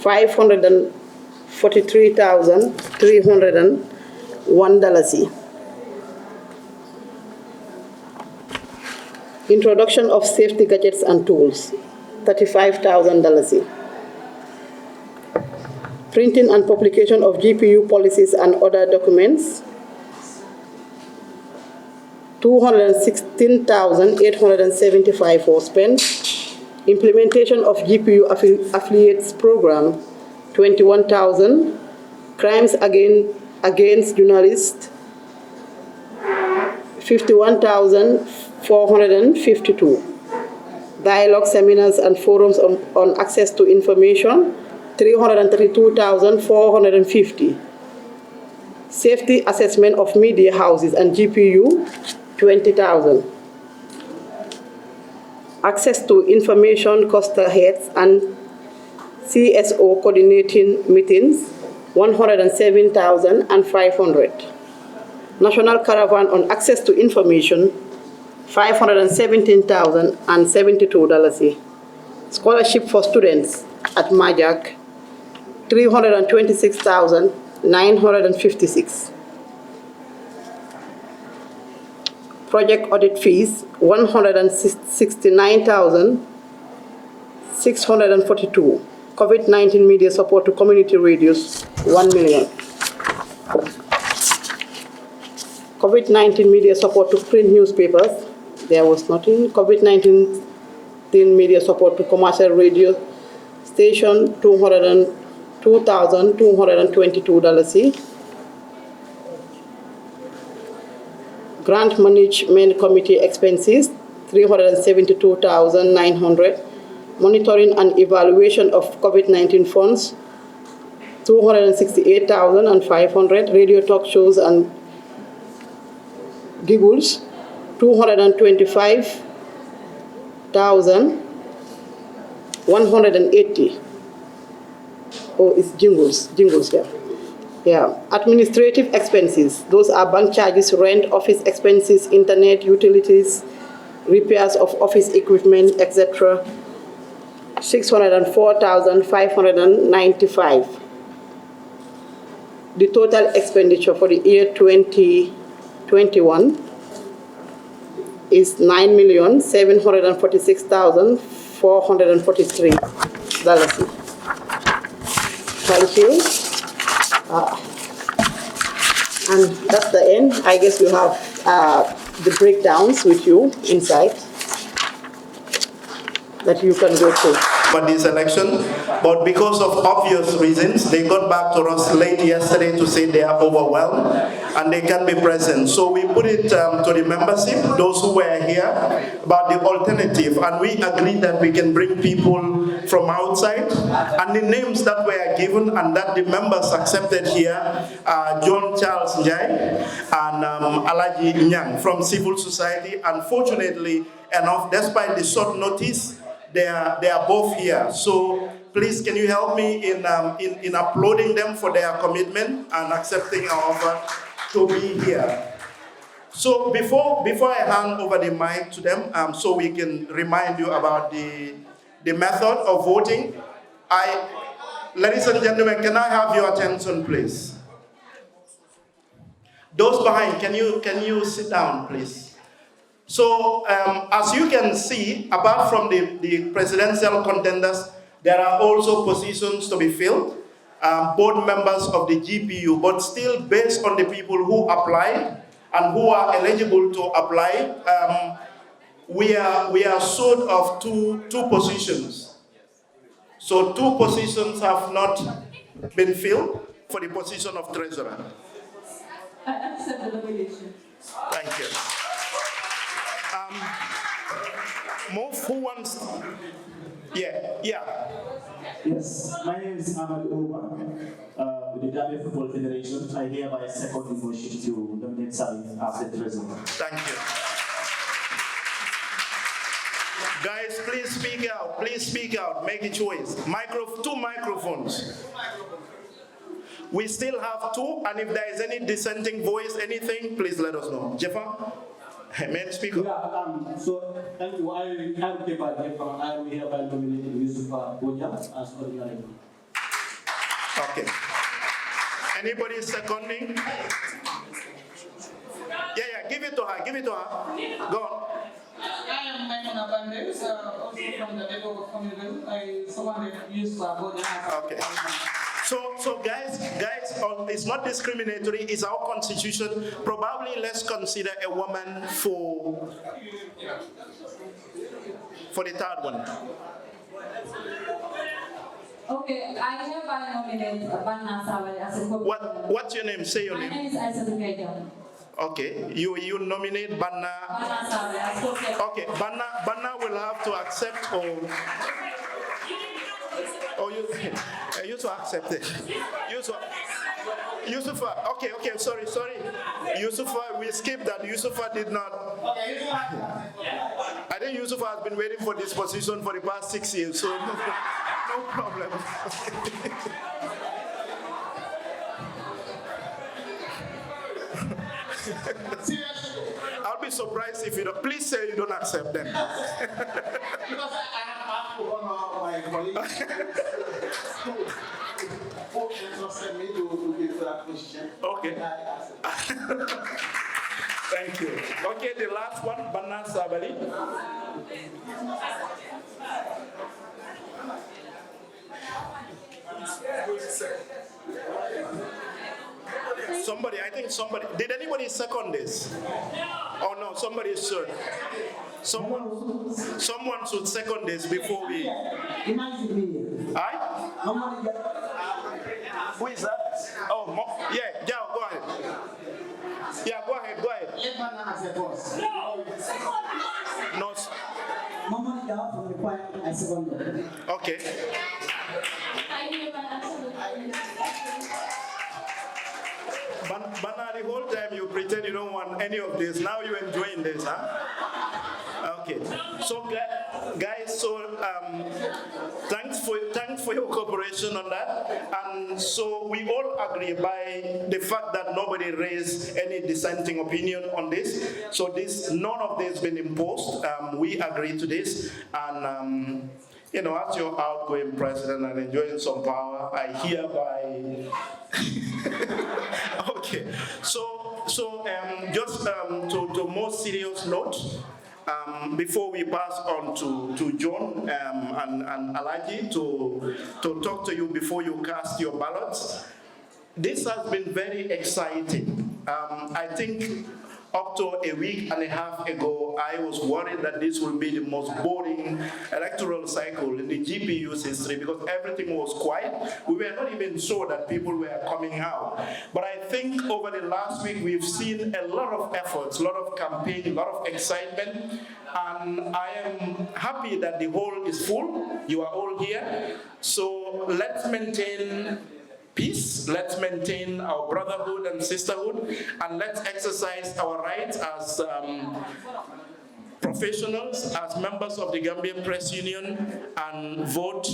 Speaker 7: $543,301. Introduction of safety gadgets and tools, $35,000. Printing and publication of GPU policies and other documents, 216,875 was spent. Implementation of GPU affiliates program, 21,000. Crimes against journalists, 51,452. Dialogue seminars and forums on access to information, 332,450. Safety assessment of media houses and GPU, 20,000. Access to information cluster heads and CSO coordinating meetings, 107,500. National Caravan on Access to Information, $517,072. Scholarship for students at Majak, 326,956. Project audit fees, 169,642. COVID-19 media support to community radios, 1 million. COVID-19 media support to print newspapers, there was nothing. COVID-19 media support to commercial radio station, $202,222. Grant management committee expenses, $372,900. Monitoring and evaluation of COVID-19 funds, $268,500. Radio talk shows and giggles, $225,180. Oh, it's jingles, yeah. Yeah. Administrative expenses, those are bank charges, rent, office expenses, internet, utilities, repairs of office equipment, etc. 604,595. The total expenditure for the year 2021 is $9,746,443. Thank you. And that's the end. I guess you have the breakdowns with you inside that you can go through.
Speaker 4: For this election, but because of obvious reasons, they got back to us late yesterday to say they are overwhelmed and they can't be present. So we put it to the membership, those who were here, about the alternative, and we agreed that we can bring people from outside, and the names that were given and that the members accepted here are John Charles Njai and Alaji Nyang from civil society. Unfortunately enough, despite the short notice, they are both here. So please, can you help me in uploading them for their commitment and accepting our offer to be here. So before I hand over the mic to them, so we can remind you about the method of voting, ladies and gentlemen, can I have your attention, please? Those behind, can you sit down, please? So, as you can see, apart from the presidential contenders, there are also positions to be filled, board members of the GPU, but still based on the people who applied and who are eligible to apply, we are short of two positions. So 2 positions have not been filled for the position of treasurer.
Speaker 8: I accept the nomination.
Speaker 4: Thank you. Move, who wants? Yeah.
Speaker 9: Yes, my name is Ahmed Oba, with the Gambia Football Federation. I hereby second the motion to nominate Sally as the president.
Speaker 4: Thank you. Guys, please speak out. Please speak out. Make a choice. 2 microphones. We still have 2, and if there is any dissenting voice, anything, please let us know. Jeffa? Main speaker.
Speaker 9: Yeah, so thank you. I will hereby nominate Yusufa Boja as ordinary.
Speaker 4: Okay. Anybody seconding? Yeah, give it to her. Go on.
Speaker 8: I am Maimuna Bandes, also from the Labour Community. I someone used Boja.
Speaker 4: Okay. So guys, it's not discriminatory. It's our constitution. Probably let's consider a woman for the third one.
Speaker 8: Okay, I hereby nominate Banna Savali as a
Speaker 4: What's your name? Say your name.
Speaker 8: My name is Aisha.
Speaker 4: Okay, you nominate Banna. Okay, Banna will have to accept or you to accept it. Yusufa, okay, sorry. Yusufa, we skipped that. Yusufa did not. I think Yusufa has been waiting for this position for the past 6 years, so no problem. I'll be surprised if you don't. Please say you don't accept them.
Speaker 9: Because I have to honor my colleagues who entrusted me to give that position.
Speaker 4: Okay. Thank you. Okay, the last one, Banna Savali. I think somebody, did anybody second this? Oh no, somebody should. Someone should second this before we. Aye? Who is that? Oh, yeah, go ahead. Yeah, go ahead.
Speaker 9: Let Banna as a boss.
Speaker 4: No. Okay. Banna, the whole time you pretend you don't want any of this. Now you're enjoying this, huh? Okay. So, guys, thanks for your cooperation on that. And so we all agree by the fact that nobody raised any dissenting opinion on this. So none of this has been imposed. We agree to this. And as your outgoing president and enjoying some power, I hereby. Okay. So just to more serious note. Before we pass on to John and Alaji to talk to you before you cast your ballots, this has been very exciting. I think up to a week and a half ago, I was worried that this will be the most boring electoral cycle in the GPU's history because everything was quiet. We were not even sure that people were coming out. But I think over the last week, we've seen a lot of efforts, a lot of campaign, a lot of excitement. And I am happy that the hall is full. You are all here. So let's maintain peace, let's maintain our brotherhood and sisterhood, and let's exercise our rights as professionals, as members of the Gambian Press Union, and vote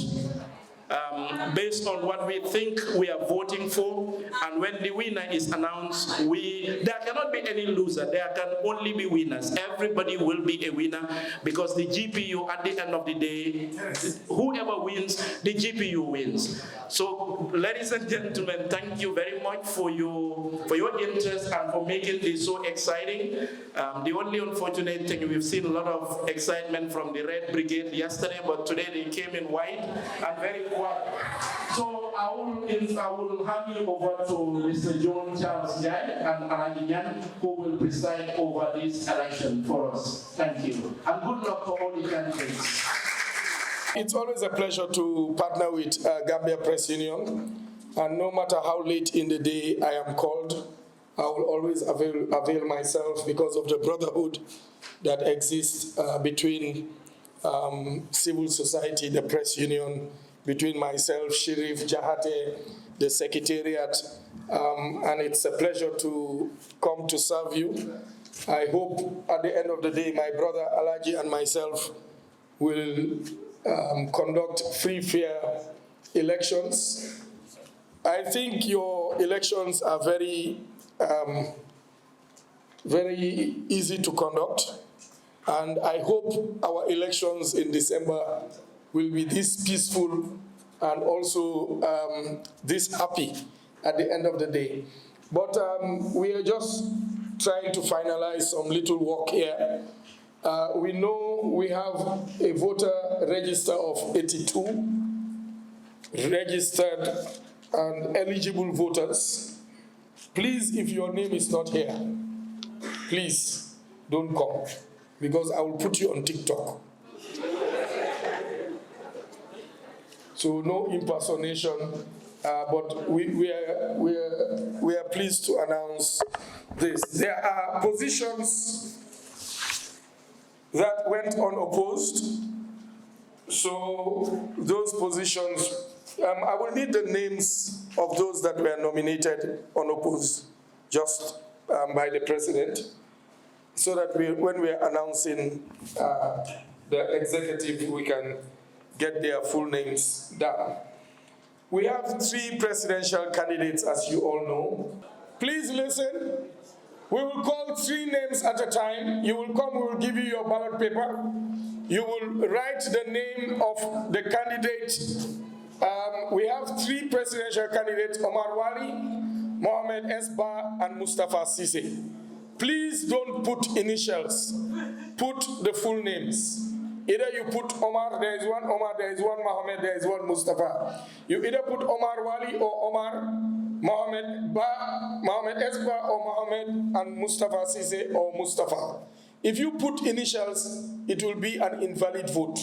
Speaker 4: based on what we think we are voting for. And when the winner is announced, there cannot be any loser. There can only be winners. Everybody will be a winner because the GPU, at the end of the day, whoever wins, the GPU wins. So, ladies and gentlemen, thank you very much for your interest and for making this so exciting. The only unfortunate thing, we've seen a lot of excitement from the Red Brigade yesterday, but today they came in white and very quiet. So I will hand you over to Mr. John Charles Jai and Alaji, who will preside over this election for us. Thank you. And good luck for all the candidates.
Speaker 10: It's always a pleasure to partner with Gambia Press Union. And no matter how late in the day I am called, I will always avail myself because of the brotherhood that exists between civil society, the press union, between myself, Shirif, Jahate, the secretariat, and it's a pleasure to come to serve you. I hope at the end of the day, my brother Alaji and myself will conduct free, fair elections. I think your elections are very easy to conduct, and I hope our elections in December will be this peaceful and also this happy at the end of the day. But we are just trying to finalize some little work here. We know we have a voter register of 82 registered and eligible voters, please, if your name is not here, please don't come, because I will put you on TikTok. So no impersonation, but we are pleased to announce this. There are positions that went unopposed. So those positions, I will need the names of those that were nominated unopposed, just by the president, so that when we are announcing the executive, we can get their full names down. We have 3 presidential candidates, as you all know. Please listen. We will call 3 names at a time. You will come, we will give you your ballot paper. You will write the name of the candidate. We have 3 presidential candidates, Omar Wali, Mohamed Esba, and Mustafa Sise. Please don't put initials. Put the full names. Either you put Omar, there is one Omar, there is one Mohammed, there is one Mustafa. You either put Omar Wali or Omar, Mohammed Ba, Mohammed Esba or Mohammed, and Mustafa Sise or Mustafa. If you put initials, it will be an invalid vote.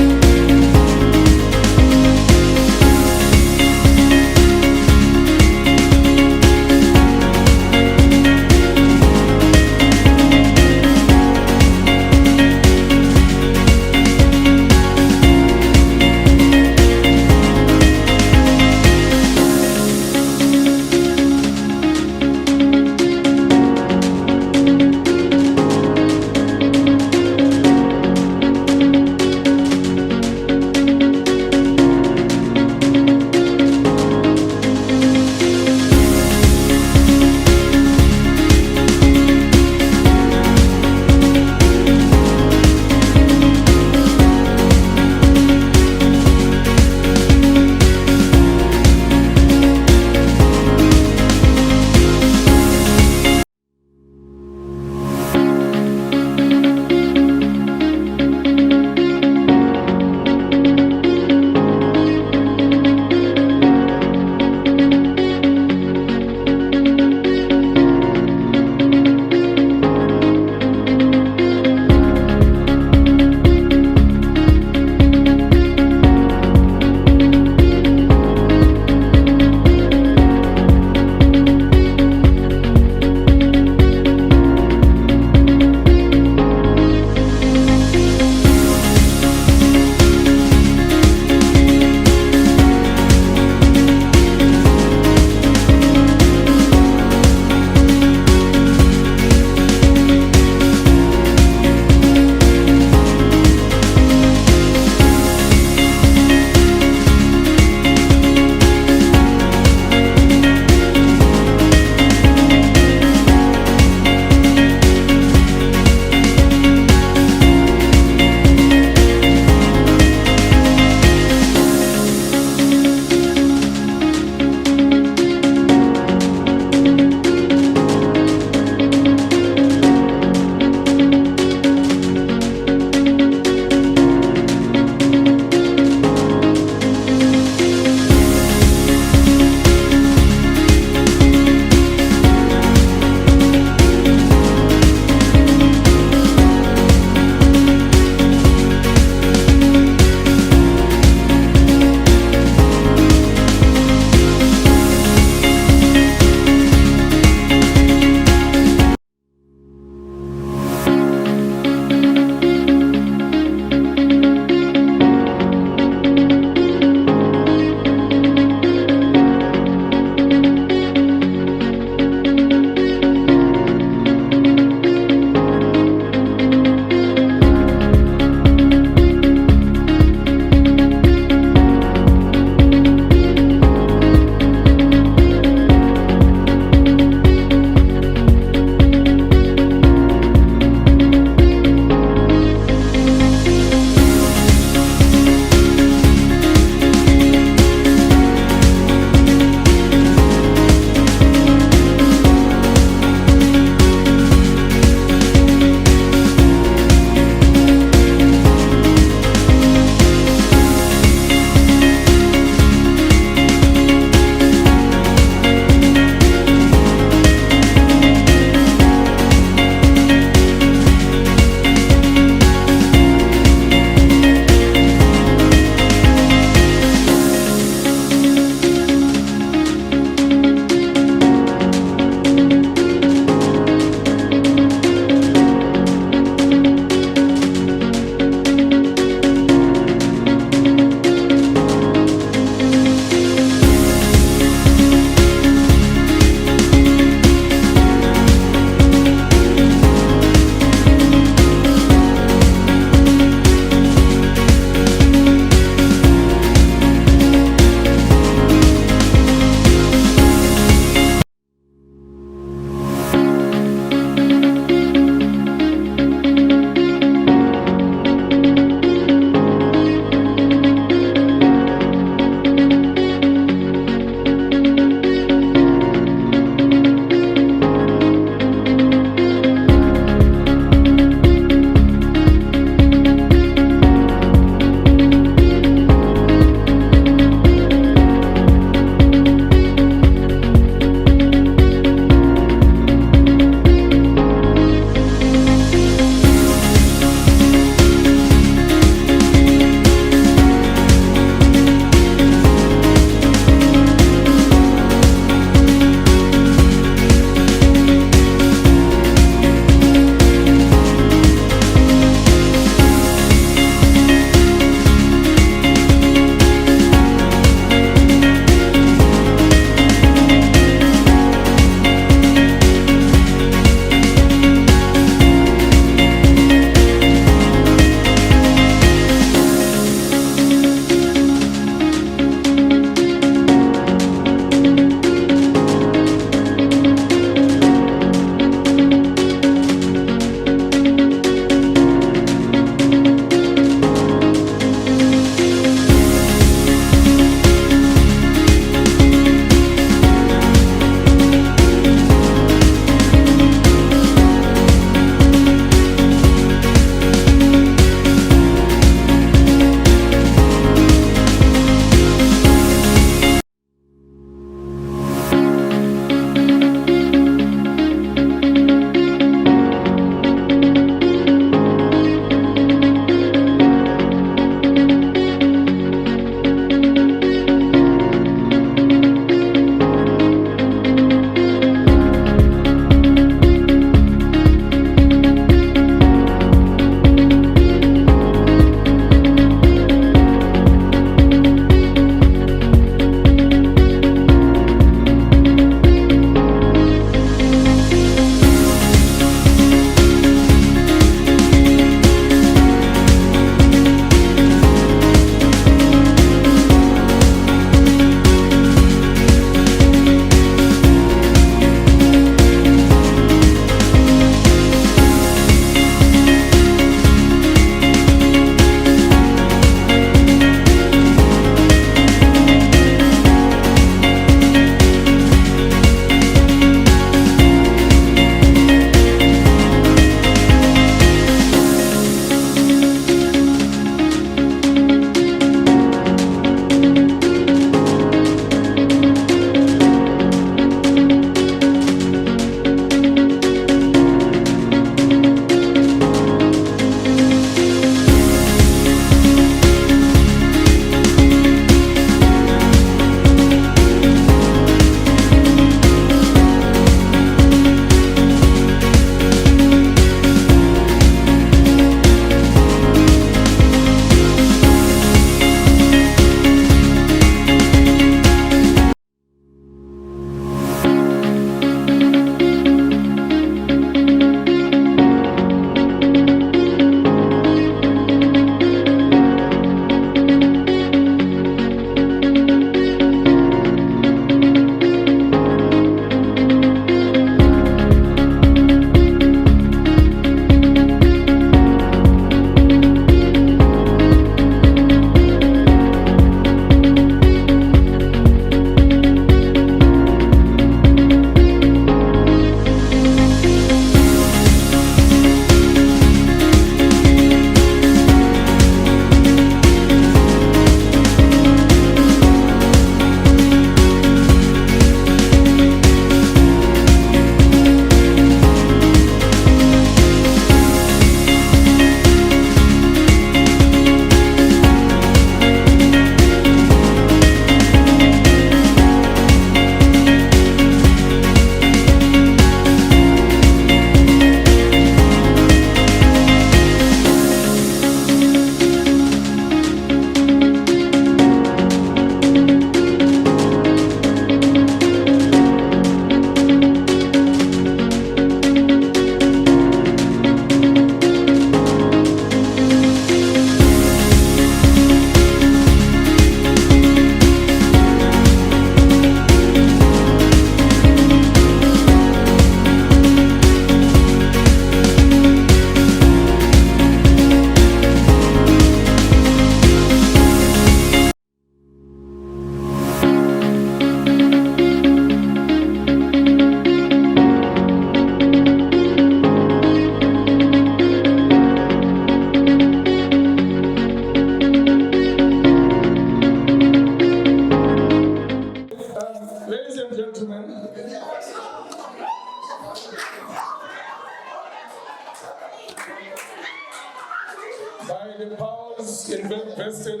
Speaker 10: the powers invested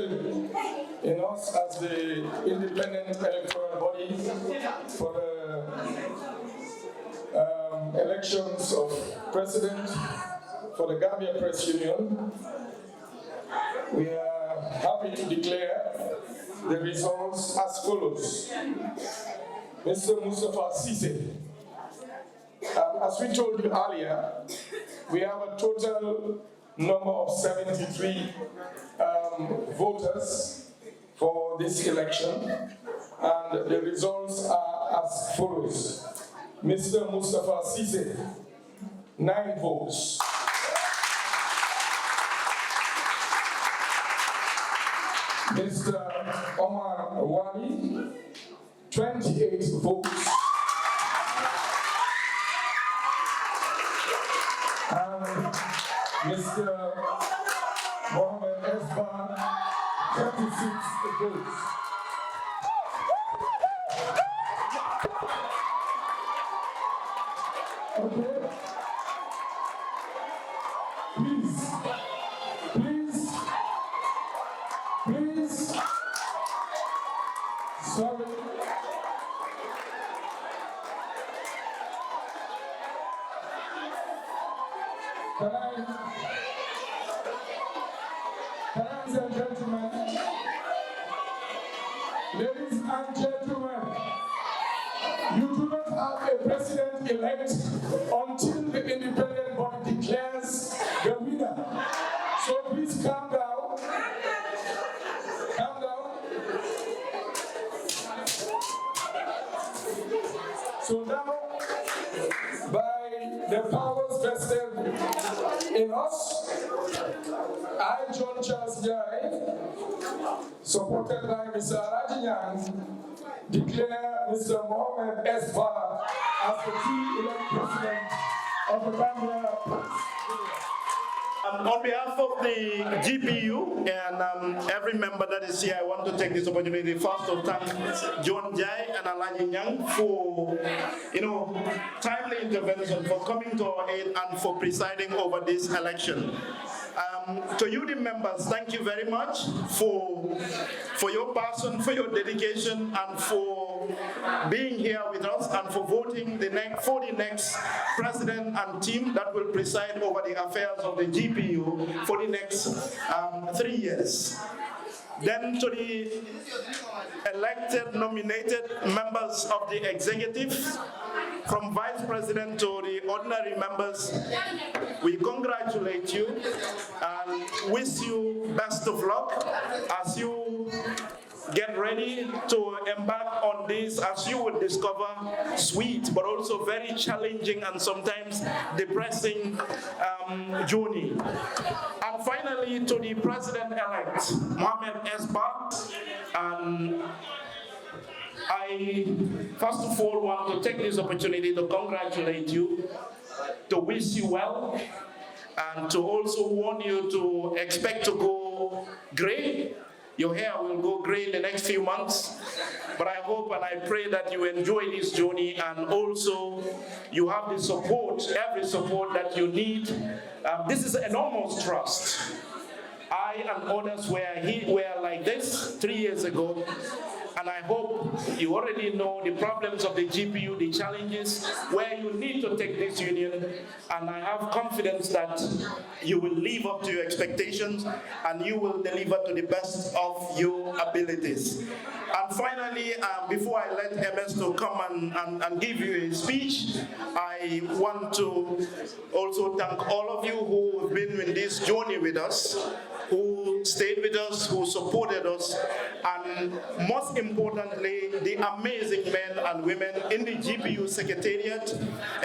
Speaker 10: in us as the independent electoral body for the elections of president for the Gambia Press Union, we are happy to declare the results as follows. Mr. Mustafa Sise, as we told you earlier, we have a total number of 73 voters for this election, and the results are as follows. Mr. Mustafa Sise, 9 votes. Mr. Omar Wali, 28 votes. And Mr. Mohammed Esba, 36 votes. Okay. Please. Sorry. Ladies and gentlemen, you do not have a president-elect until the independent body declares the winner. So please calm down. Calm down. So now, by the powers vested in us, I, John Charles Jai, supported by Mr. Arajiyan, declare Mr. Mohammed Esba as the key elect president of the Gambia.
Speaker 4: On behalf of the GPU and every member that is here, I want to take this opportunity first to thank John Jai and Alaji Nyang for, timely intervention, for coming to our aid and for presiding over this election. To you, the members, thank you very much for your passion, for your dedication, and for being here with us and for voting for the next president and team that will preside over the affairs of the GPU for the next 3 years. Then to the elected, nominated members of the executive, from vice president to the ordinary members, we congratulate you and wish you best of luck as you get ready to embark on this, as you will discover, sweet but also very challenging and sometimes depressing journey. And finally, to the president-elect, Mohammed Esba, and I first of all want to take this opportunity to congratulate you, to wish you well, and to also warn you to expect to go gray. Your hair will go gray in the next few months, but I hope and I pray that you enjoy this journey and also you have the support, every support that you need. This is enormous trust. I and others were like this 3 years ago, and I hope you already know the problems of the GPU, the challenges, where you need to take this union, and I have confidence that you will live up to your expectations and you will deliver to the best of your abilities. And finally, before I let MS to come and give you a speech, I want to also thank all of you who have been in this journey with us, who stayed with us, who supported us, and most importantly, the amazing men and women in the GPU Secretariat.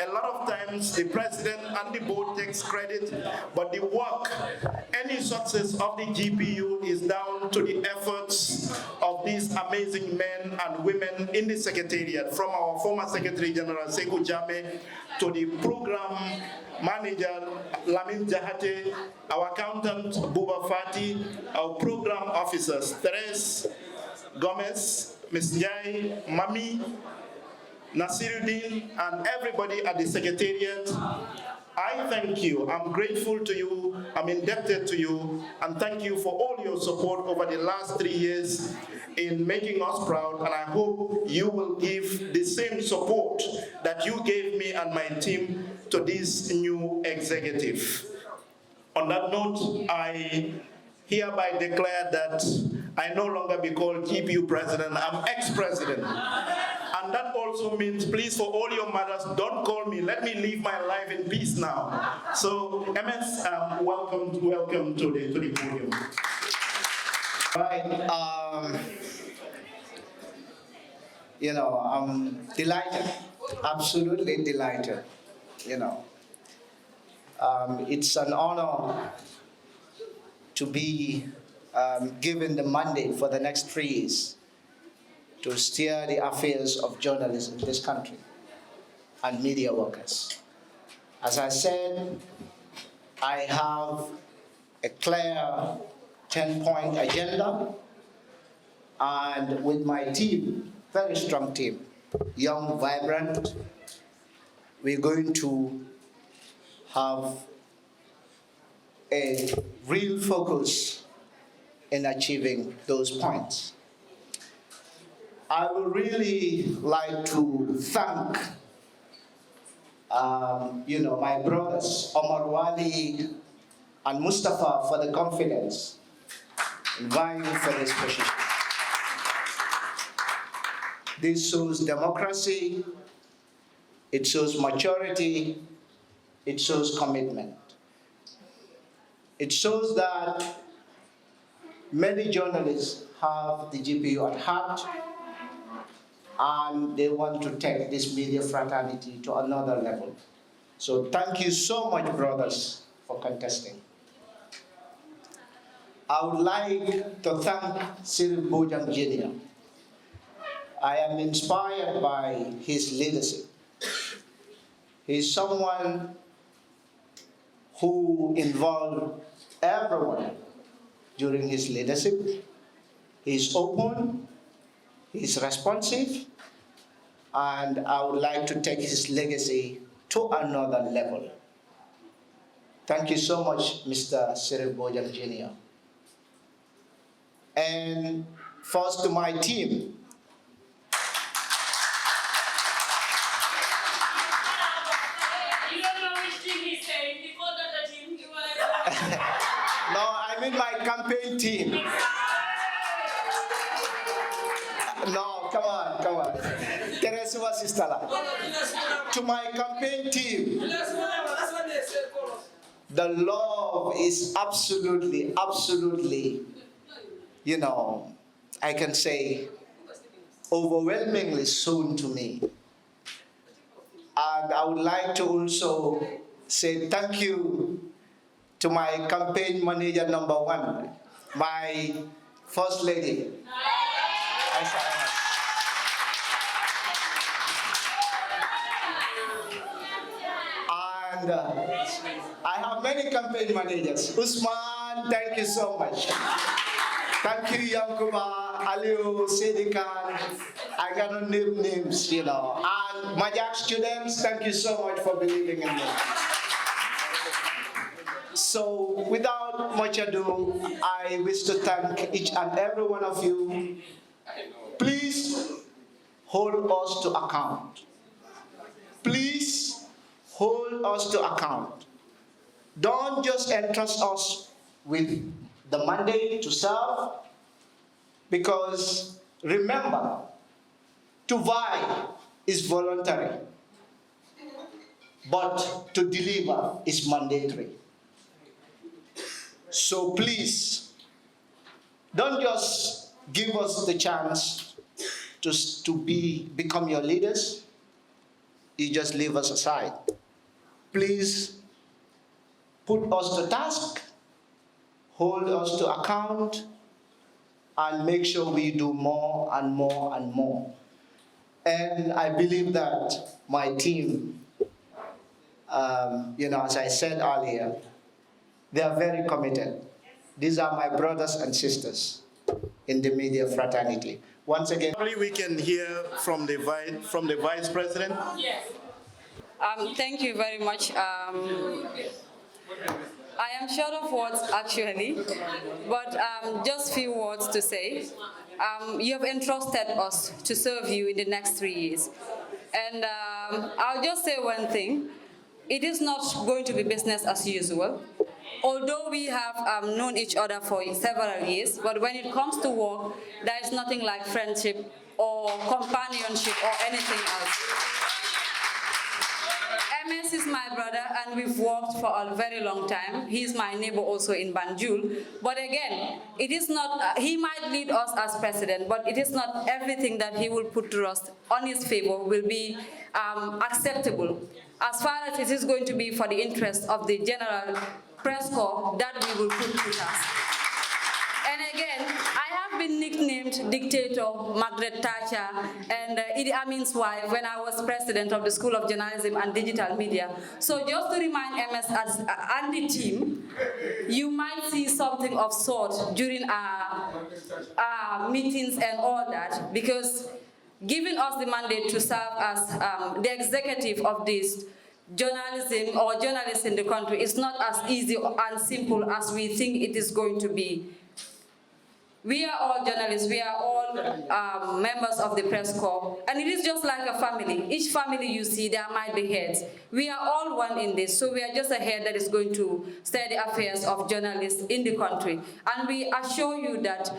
Speaker 4: A lot of times, the president and the board takes credit, but the work, any success of the GPU is down to the efforts of these amazing men and women in the Secretariat, from our former Secretary General, Sekou Jame, to the program manager, Lamin Jahate, our accountant, Buba Fati, our program officers, Therese Gomez, Ms. Njai, Mami, Nasiruddin, and everybody at the Secretariat, I thank you. I'm grateful to you. I'm indebted to you. And thank you for all your support over the last 3 years in making us proud. And I hope you will give the same support that you gave me and my team to this new executive. On that note, I hereby declare that I no longer be called GPU president. I'm ex-president. And that also means, please, for all your mothers, don't call me. Let me live my life in peace now. So, MS, welcome to the podium.
Speaker 11: Right. I'm delighted, absolutely delighted. It's an honor to be given the mandate for the next 3 years to steer the affairs of journalism in this country and media workers. As I said, I have a clear 10-point agenda, and with my team, very strong team, young, vibrant, we're going to have a real focus in achieving those points. I would really like to thank, my brothers, Omar Wali and Mustafa, for the confidence in vying for this position. This shows democracy, it shows maturity, it shows commitment. It shows that many journalists have the GPU at heart, and they want to take this media fraternity to another level. So thank you so much, brothers, for contesting. I would like to thank Cyril Bojang Jr. I am inspired by his leadership. He's someone who involved everyone during his leadership. He's open, he's responsive, and I would like to take his legacy to another level. Thank you so much, Mr. Cyril Bojang Jr. And first to my team.
Speaker 5: You don't know which thing he's saying. Before the team, you were...
Speaker 11: No, I mean my campaign team. No, come on. Teresuwa Sistala. To my campaign team, the love is absolutely, I can say, overwhelmingly shown to me. And I would like to also say thank you to my campaign manager number 1, my first lady. And I have many campaign managers. Usman, thank you so much. Thank you, Yankuba, Aliu, Sidikan. I cannot name names, And Majak students, thank you so much for believing in me. So, without much ado, I wish to thank each and every one of you. Please hold us to account. Please hold us to account. Don't just entrust us with the mandate to serve, because remember, to vie is voluntary, but to deliver is mandatory. So please, don't just give us the chance to become your leaders. You just leave us aside. Please put us to task, hold us to account, and make sure we do more and more and more. And I believe that my team, as I said earlier, they are very committed. These are my brothers and sisters in the media fraternity. Once again,
Speaker 4: Probably we can hear from the Vice President.
Speaker 8: Yes. Thank you very much. I am short of words actually, but just few words to say. You have entrusted us to serve you in the next 3 years. And I'll just say one thing. It is not going to be business as usual. Although we have known each other for several years, but when it comes to work, there is nothing like friendship or companionship or anything else. MS is my brother and we've worked for a very long time. He's my neighbor also in Banjul. But again, it is not, he might lead us as president, but it is not everything that he will put to us on his favor will be acceptable. As far as it is going to be for the interest of the general press corps, that we will put to us. And again, I have been nicknamed Dictator Margaret Thatcher and Idi Amin's wife when I was president of the School of Journalism and Digital Media. So just to remind MS and the team, you might see something of sort during our meetings and all that, because giving us the mandate to serve as the executive of this journalism or journalists in the country is not as easy and simple as we think it is going to be. We are all journalists, we are all members of the press corps, and it is just like a family. Each family you see, there might be heads. We are all one in this, so we are just a head that is going to steer the affairs of journalists in the country. And we assure you that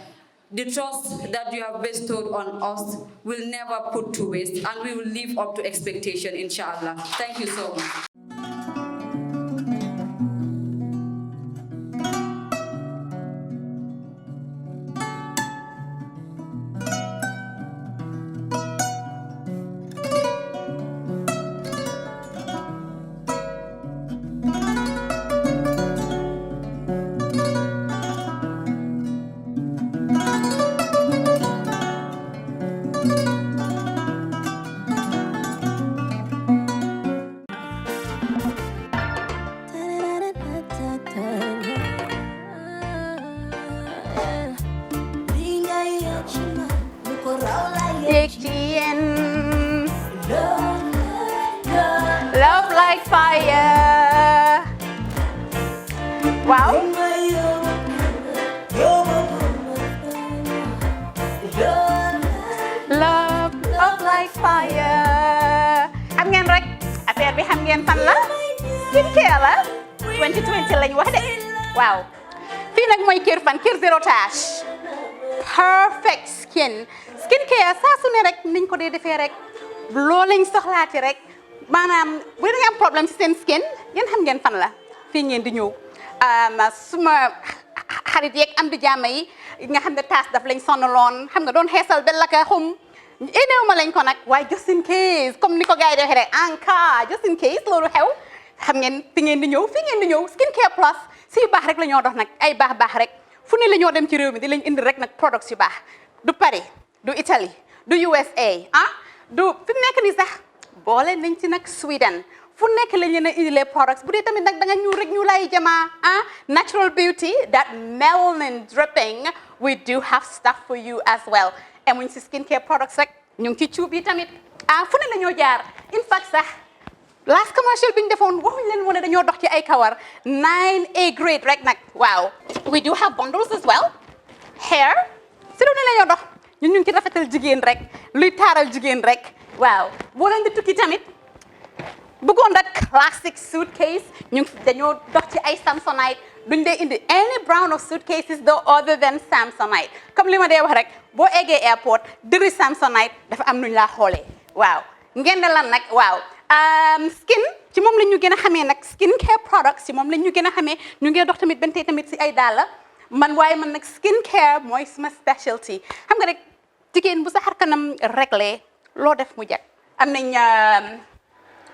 Speaker 8: the trust that you have bestowed on us will never put to waste, and we will live up to expectation, inshallah. Thank you so much.
Speaker 12: Love like fire. Wow. Love like fire. Xam ngeen rek affaire bi xam ngeen fan la? Skincare la. 2020 lañ wax de. Waaw. Fii nag mooy Kerr fan, Kerr zero tache. Perfect skin. Skincare saa su ne rek niñ ko dee defee rek. Loo lañ soxlaati rek. Maanaam bu ngeen am problème ci seen skin, yéen xam ngeen fan la. Fii ngeen di ñëw. Suma xarit yeeg am di jàmm yi nga xam ne taas daf lañ sonaloon, xam nga doon xeesal ba la ka xum. Éneew ma lañ ko nag waaye just in case comme ni ko gars yi defee rek en cas just in case loolu xew xam ngeen fi ngeen di ñëw Skincare Plus si yu baax rek la ñoo dox nag ay baax rek fu ne la ñoo dem ci réew mi di lañ indi rek nag products yu baax du Paris du Italie du USA du fi mu nekk nii sax boole nañ ci nag Sweden fu nekk lañ leen a indi les products bu dee tamit nag da nga ñuul rek ñu lay jamaa natural beauty that melanin dripping we do have stuff for you as well emuñ si skincare products rek ñu ngi ci cuub yi tamit fu ne la ñoo jaar in fact sax last commercial bi ñu defoon waxuñ leen woon ne dañoo dox ci ay kawar 9A grade rek nag waaw we do have bundles as well hair si lu ne la ñoo dox ñun ñu ngi ci rafetal jigéen rek luy taaral jigéen rek waaw boo leen di tukki tamit bëggoon rek classic suitcase ñu dañoo dox ci ay Samsonite duñ dee indi any brand of suitcases though other than Samsonite comme li ma dee wax rek boo eggee airport dëri Samsonite dafa am nuñ laa xoolee waaw ngeen ne lan nag waaw skin ci moom la ñu gën a xamee nag skincare products ci moom la ñu gën a xamee ñu ngi dox tamit bentee tamit si ay dàlla man waaye man nag skincare mooy suma specialty xam nga rek jigéen bu sa xar kanam réglé loo def mu jag am nañ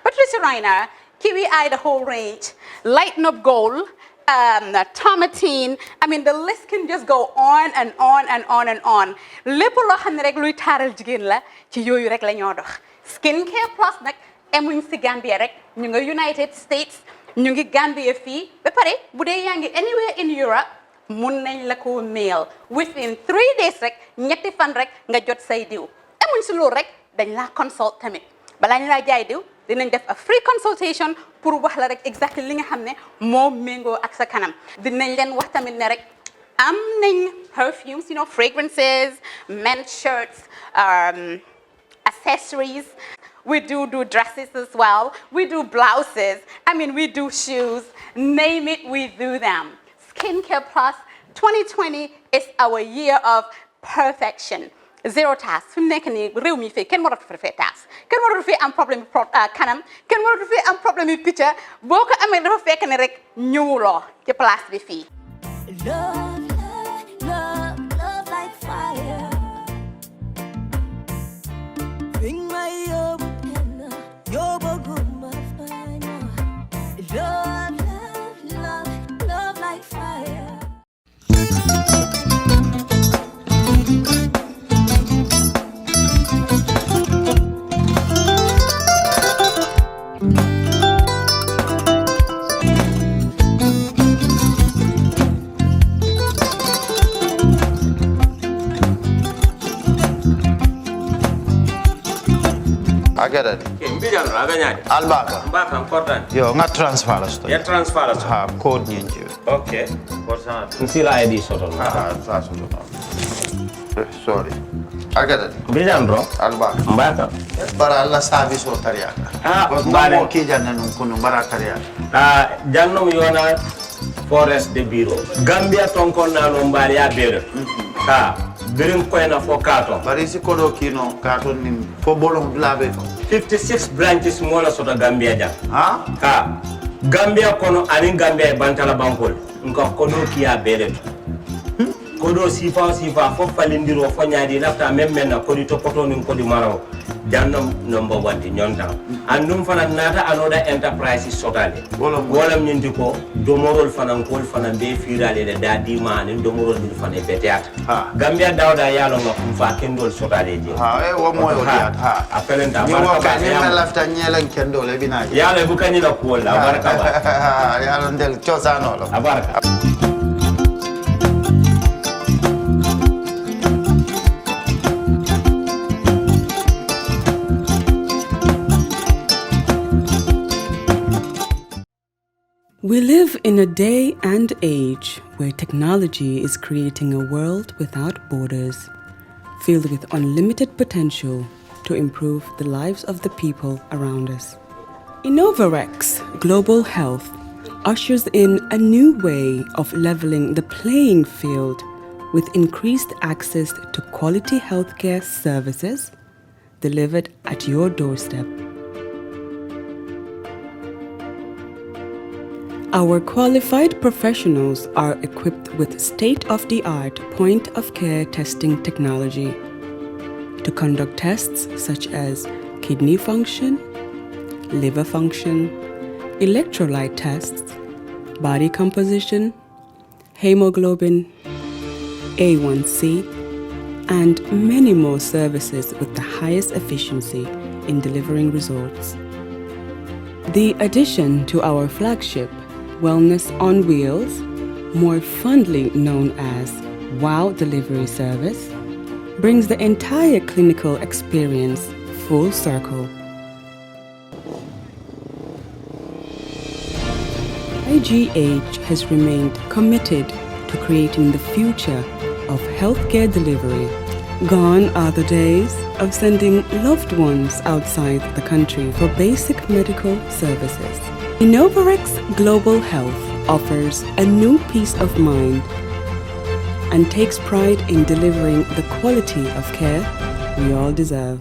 Speaker 12: Patricia Reiner Kiwi Eye the whole range Lighten Up Gold Tomatine I mean the list can just go on and on and on and on lépp loo xam ne rek luy taaral jigéen la ci yooyu rek la ñoo dox Skincare Plus nag emuñ si Gambia rek ñu nga United States ñu ngi Gambia fii ba pare bu dee yaa ngi anywhere in Europe mun nañ la ko mail within 3 days rek ñetti fan rek nga jot say diw amuñ si loolu rek dañ laa consult tamit balaa ñu laa jaay diw dinañ def a free consultation pour wax la rek exactly li nga xam ne moo méngoo ak sa kanam dinañ leen wax tamit ne rek am nañ perfumes, fragrances, men's shirts, accessories. We do dresses as well. We do blouses. We do shoes. Name it, we do them. Skincare Plus 2020 is our year of perfection. Zero task. Fi mu nekk nii réew mi fii kenn waratu fi task. Kenn waratu fi am problème kanam. Kenn waratu fi am problème picture. Boo ko amee dafa fekk ne rek ñëwuloo ci place bi fii.
Speaker 13: Love like fire. Bring my yobo gumba fire. Love like fire.
Speaker 14: I get it. Albaka.
Speaker 3: Mbaka important.
Speaker 14: Yo, nga transfer sto.
Speaker 3: Ya transfer sto.
Speaker 14: Ha, code nyinji.
Speaker 3: Okay.
Speaker 14: Korsa.
Speaker 3: Nsila ID soto.
Speaker 14: Sorry. I get it.
Speaker 3: Bijan bro.
Speaker 14: Albaka.
Speaker 3: Mbaka.
Speaker 14: Bara Allah service o tariaka. Mbare ki janna nun kunu bara tariaka.
Speaker 3: Jannom yona forest de bureau. Gambia tonkon na no mbari ya bere. Birim koyna fo kato.
Speaker 14: Bari si kodo kino kato ni fo bolong blabe to.
Speaker 3: 56 branches mola sota Gambia jam.
Speaker 14: Ha?
Speaker 3: Gambia kono ani Gambia bantala bankol. Nka kodo kiya bere to. Kodo sifa fo falindiro fo nyaadi lafta même na kodi to poto nin kodi maraw. Jannam number 1 ti nyonta. Andum fana nata anoda enterprise sotale. Wolam nyindi ko domorol fana kol fana be firale de dadi ma ni domorol ni fana be teat. Gambia dawda yalo ngam fa kendol sotale je.
Speaker 14: Wo moy o diat ha.
Speaker 3: Apelenta
Speaker 14: ni
Speaker 3: baraka
Speaker 14: ni ma lafta nyelen kendol e binaji.
Speaker 3: Yalo bu kanyi la ko la baraka ba.
Speaker 14: Yalo ndel ciosano lo.
Speaker 3: Baraka.
Speaker 15: We live in a day and age where technology is creating a world without borders, filled with unlimited potential to improve the lives of the people around us. Innovarex Global Health ushers in a new way of leveling the playing field with increased access to quality healthcare services delivered at your doorstep. Our qualified professionals are equipped with state-of-the-art point-of-care testing technology to conduct tests such as kidney function, liver function, electrolyte tests, body composition, hemoglobin, A1C, and many more services with the highest efficiency in delivering results. The addition to our flagship Wellness on Wheels, more fondly known as WOW Delivery Service, brings the entire clinical experience full circle. IGH has remained committed to creating the future of healthcare delivery. Gone are the days of sending loved ones outside the country for basic medical services. Innovarex Global Health offers a new peace of mind and takes pride in delivering the quality of care we all deserve.